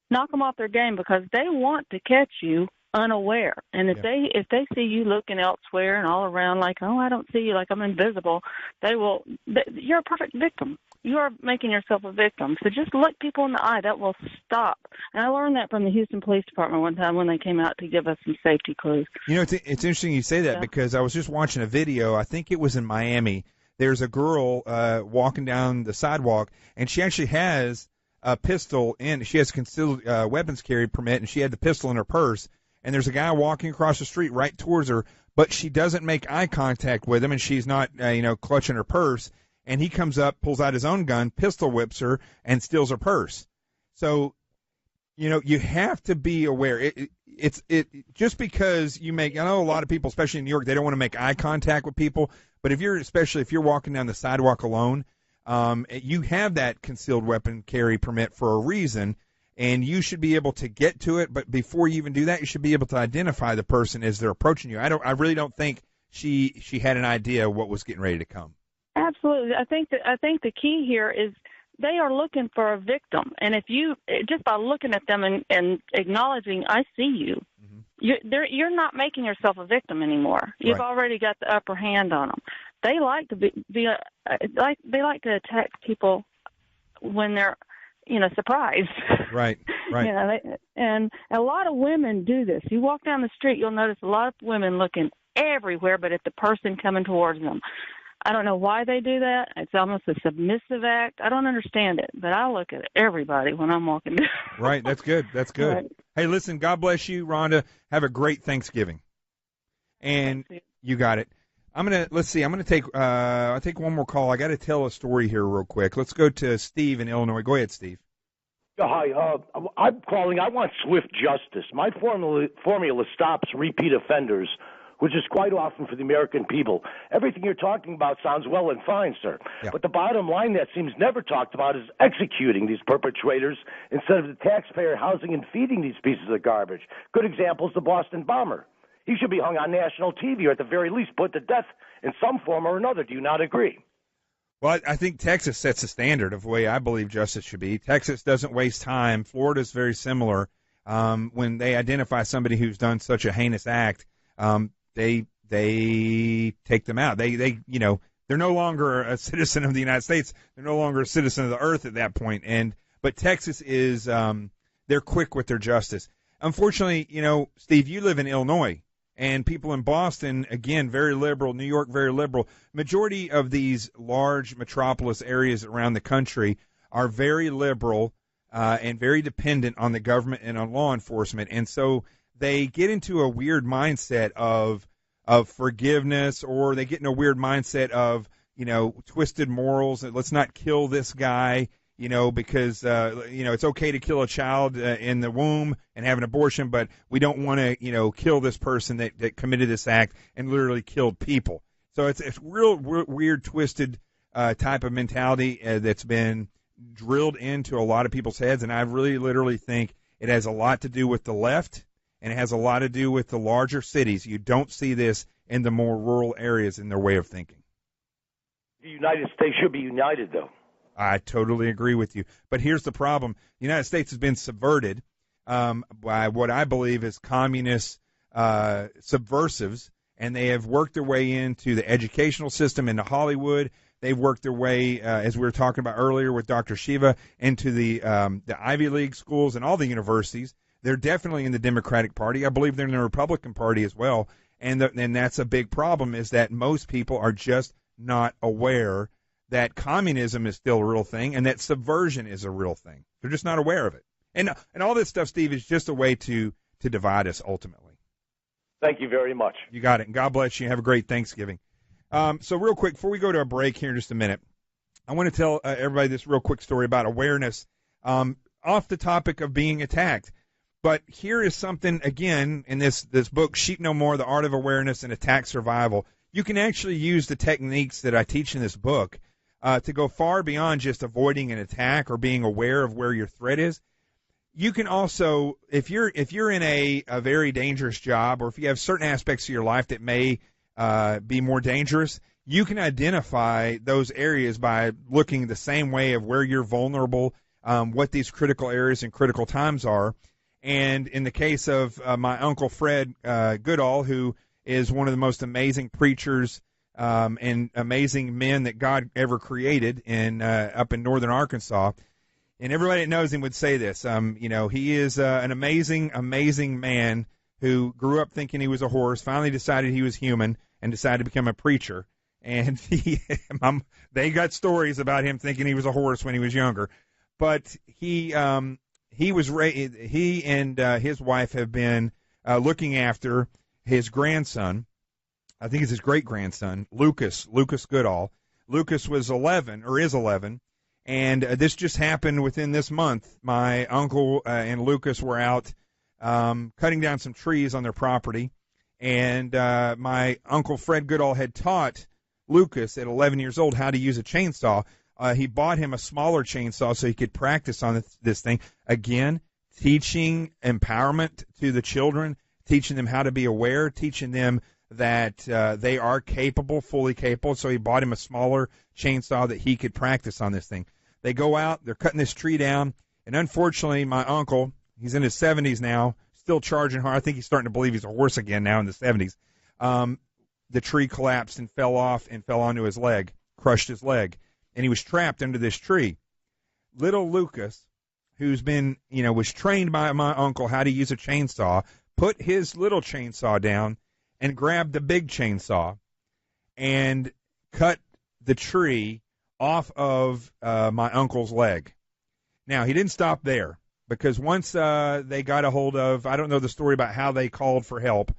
knock them off their game, because they want to catch you unaware. And if they see you looking elsewhere and all around like, oh, I don't see you, like I'm invisible, you're a perfect victim. You are making yourself a victim. So just look people in the eye. That will stop. And I learned that from the Houston Police Department one time when they came out to give us some safety clues. You know, it's interesting you say that because I was just watching a video. I think it was in Miami. There's a girl walking down the sidewalk, and she actually has a pistol in. She has a concealed weapons carry permit, and she had the pistol in her purse. And there's a guy walking across the street right towards her, but she doesn't make eye contact with him, and she's not, clutching her purse. And he comes up, pulls out his own gun, pistol whips her, and steals her purse. So, you have to be aware. It's just because you make. I know a lot of people, especially in New York, they don't want to make eye contact with people. But especially if you're walking down the sidewalk alone, you have that concealed weapon carry permit for a reason, and you should be able to get to it. But before you even do that, you should be able to identify the person as they're approaching you. I really don't think she had an idea what was getting ready to come. Absolutely. I think the key here is they are looking for a victim, and if you just by looking at them and acknowledging, I see you, you're not making yourself a victim anymore. You've already got the upper hand on them. They like to they like to attack people when they're surprised. Right. And a lot of women do this. You walk down the street, you'll notice a lot of women looking everywhere but at the person coming towards them. I don't know why they do that. It's almost a submissive act. I don't understand it, but I look at everybody when I'm walking down. Right. That's good. That's good. Right. Hey, listen, God bless you, Rhonda. Have a great Thanksgiving. And you got it. Let's see. I'm going to take I'll take one more call. I got to tell a story here real quick. Let's go to Steve in Illinois. Go ahead, Steve. Hi. I'm calling. I want swift justice. My formula stops repeat offenders, which is quite often for the American people. Everything you're talking about sounds well and fine, sir. Yeah. But the bottom line that seems never talked about is executing these perpetrators instead of the taxpayer housing and feeding these pieces of garbage. Good example is the Boston bomber. He should be hung on national TV or at the very least put to death in some form or another. Do you not agree? Well, I think Texas sets the standard of the way I believe justice should be. Texas doesn't waste time. Florida's very similar. When they identify somebody who's done such a heinous act, they take them out. They're no longer a citizen of the United States. They're no longer a citizen of the earth at that point. But Texas is they're quick with their justice. Unfortunately, Steve, you live in Illinois, and people in Boston, again, very liberal. New York, very liberal. Majority of these large metropolis areas around the country are very liberal and very dependent on the government and on law enforcement, and so they get into a weird mindset of forgiveness, or they get in a weird mindset of, twisted morals. Let's not kill this guy, because, it's okay to kill a child in the womb and have an abortion, but we don't want to, kill this person that committed this act and literally killed people. So it's real weird, twisted type of mentality that's been drilled into a lot of people's heads, and I really literally think it has a lot to do with the left. And it has a lot to do with the larger cities. You don't see this in the more rural areas in their way of thinking. The United States should be united, though. I totally agree with you. But here's the problem. The United States has been subverted by what I believe is communist subversives, and they have worked their way into the educational system, into Hollywood. They've worked their way, as we were talking about earlier with Dr. Shiva, into the Ivy League schools and all the universities. They're definitely in the Democratic Party. I believe they're in the Republican Party as well. And that's a big problem, is that most people are just not aware that communism is still a real thing and that subversion is a real thing. They're just not aware of it. And all this stuff, Steve, is just a way to divide us ultimately. Thank you very much. You got it. And God bless you. Have a great Thanksgiving. So real quick, before we go to a break here in just a minute, I want to tell everybody this real quick story about awareness off the topic of being attacked. But here is something, again, in this book, Sheep No More, The Art of Awareness and Attack Survival. You can actually use the techniques that I teach in this book to go far beyond just avoiding an attack or being aware of where your threat is. You can also, if you're in a very dangerous job, or if you have certain aspects of your life that may be more dangerous, you can identify those areas by looking the same way of where you're vulnerable, what these critical areas and critical times are. And in the case of my Uncle Fred Goodall, who is one of the most amazing preachers and amazing men that God ever created up in northern Arkansas, and everybody that knows him would say this, he is an amazing, amazing man who grew up thinking he was a horse, finally decided he was human, and decided to become a preacher. And they got stories about him thinking he was a horse when he was younger. But he and his wife have been looking after his grandson. I think it's his great-grandson, Lucas Goodall. Lucas was 11, or is 11, and this just happened within this month. My uncle and Lucas were out cutting down some trees on their property, and my Uncle Fred Goodall had taught Lucas at 11 years old how to use a chainsaw. He bought him a smaller chainsaw so he could practice on this thing. Again, teaching empowerment to the children, teaching them how to be aware, teaching them that they are capable, fully capable. So he bought him a smaller chainsaw that he could practice on this thing. They go out, they're cutting this tree down, and unfortunately my uncle, he's in his 70s now, still charging hard. I think he's starting to believe he's a horse again now in the 70s. The tree collapsed and fell off and fell onto his leg, crushed his leg. And he was trapped under this tree. Little Lucas, who's been, was trained by my uncle how to use a chainsaw, put his little chainsaw down and grabbed the big chainsaw and cut the tree off of my uncle's leg. Now, he didn't stop there, because once they got a hold of, I don't know the story about how they called for help,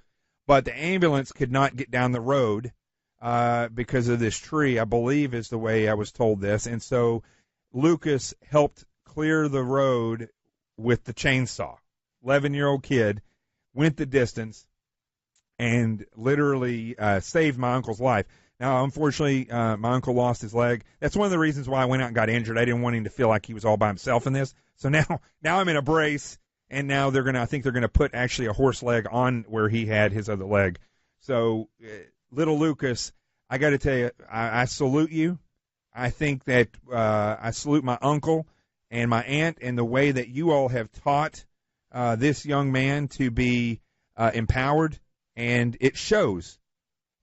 but the ambulance could not get down the road because of this tree, I believe is the way I was told this. And so Lucas helped clear the road with the chainsaw. 11-year-old kid went the distance and literally saved my uncle's life. Now, unfortunately, my uncle lost his leg. That's one of the reasons why I went out and got injured. I didn't want him to feel like he was all by himself in this. So now I'm in a brace, and now I think they're going to put actually a horse leg on where he had his other leg. So little Lucas, I got to tell you, I salute you. I think that I salute my uncle and my aunt and the way that you all have taught this young man to be empowered, and it shows.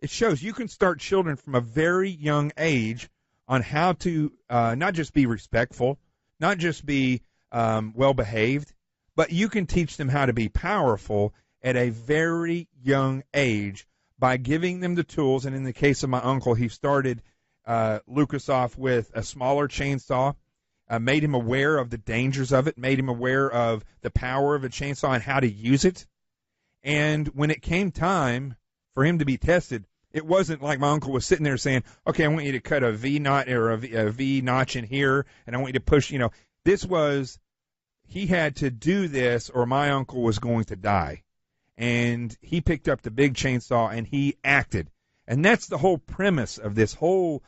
It shows. You can start children from a very young age on how to not just be respectful, not just be well-behaved, but you can teach them how to be powerful at a very young age by giving them the tools. And in the case of my uncle, he started Lucas off with a smaller chainsaw, made him aware of the dangers of it, made him aware of the power of a chainsaw and how to use it. And when it came time for him to be tested, it wasn't like my uncle was sitting there saying, okay, I want you to cut a V knot or a V notch in here, and I want you to push, This was, he had to do this or my uncle was going to die. And he picked up the big chainsaw and he acted. And that's the whole premise of this whole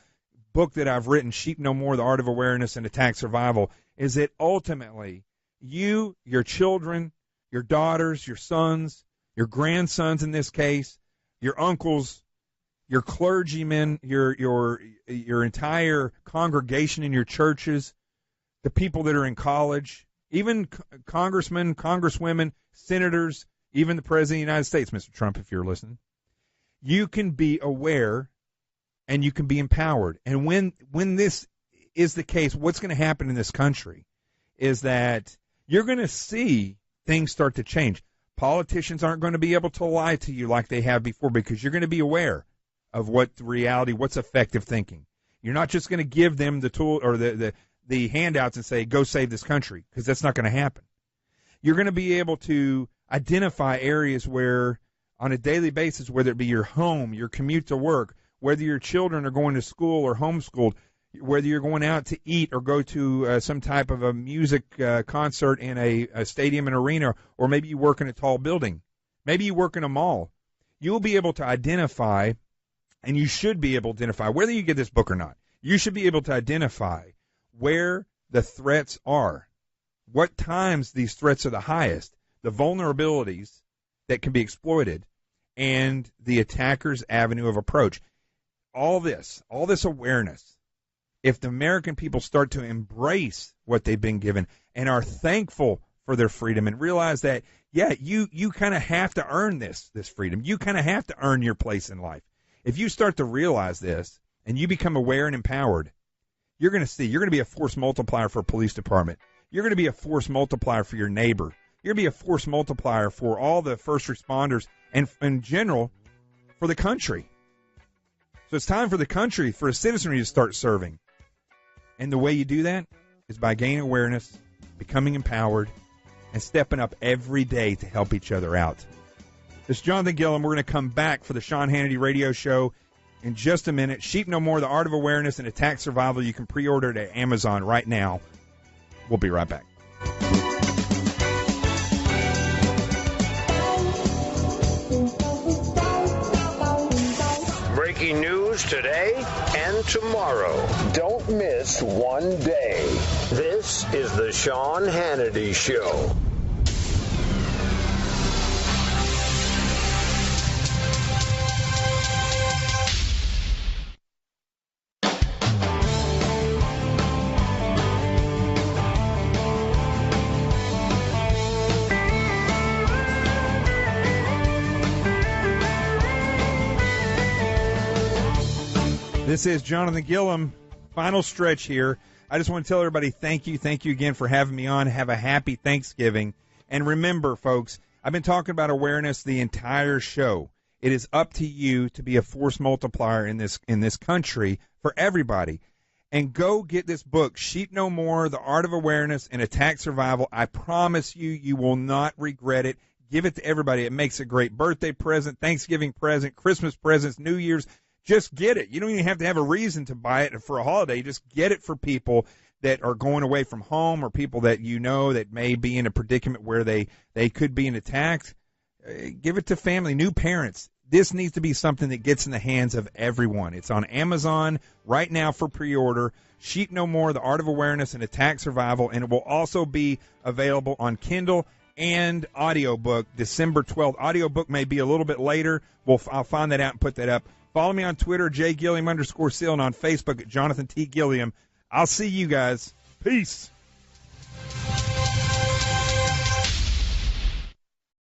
book that I've written, Sheep No More, The Art of Awareness and Attack Survival, is that ultimately you, your children, your daughters, your sons, your grandsons in this case, your uncles, your clergymen, your entire congregation in your churches, the people that are in college, even congressmen, congresswomen, senators, even the President of the United States, Mr. Trump, if you're listening. you can be aware and you can be empowered. And when this is the case, what's going to happen in this country is that you're going to see things start to change. Politicians aren't going to be able to lie to you like they have before because you're going to be aware of what the reality, what's effective thinking. You're not just going to give them the tool or the handouts and say, go save this country, because that's not going to happen. You're going to be able to identify areas where, on a daily basis, whether it be your home, your commute to work, whether your children are going to school or homeschooled, whether you're going out to eat or go to some type of a music concert in a stadium and arena, or maybe you work in a tall building, maybe you work in a mall, you'll be able to identify, and you should be able to identify, whether you get this book or not, you should be able to identify where the threats are, what times these threats are the highest, the vulnerabilities that can be exploited, and the attacker's avenue of approach. All this awareness, if the American people start to embrace what they've been given and are thankful for their freedom and realize that, yeah, you kind of have to earn this freedom. You kind of have to earn your place in life. If you start to realize this and you become aware and empowered, you're going to be a force multiplier for a police department. You're going to be a force multiplier for your neighbor. You're going to be a force multiplier for all the first responders and, in general, for the country. So it's time for the country, for a citizenry to start serving. And the way you do that is by gaining awareness, becoming empowered, and stepping up every day to help each other out. This is Jonathan Gilliam. We're going to come back for the Sean Hannity Radio Show in just a minute. Sheep No More, The Art of Awareness and Attack Survival. You can pre-order it at Amazon right now. We'll be right back. Breaking news today and tomorrow. Don't miss one day. This is the Sean Hannity Show. This is Jonathan Gilliam, final stretch here. I just want to tell everybody thank you. Thank you again for having me on. Have a happy Thanksgiving. And remember, folks, I've been talking about awareness the entire show. It is up to you to be a force multiplier in this country for everybody. And go get this book, Sheep No More, The Art of Awareness and Attack Survival. I promise you, you will not regret it. Give it to everybody. It makes a great birthday present, Thanksgiving present, Christmas presents, New Year's. Just get it. You don't even have to have a reason to buy it for a holiday. Just get it for people that are going away from home or people that you know that may be in a predicament where they could be attacked. Give it to family, new parents. This needs to be something that gets in the hands of everyone. It's on Amazon right now for pre-order. Sheep No More, The Art of Awareness and Attack Survival. And it will also be available on Kindle and audiobook December 12th. Audiobook may be a little bit later. I'll find that out and put that up. Follow me on Twitter, JGilliam_Seal, and on Facebook at Jonathan T. Gilliam. I'll see you guys. Peace.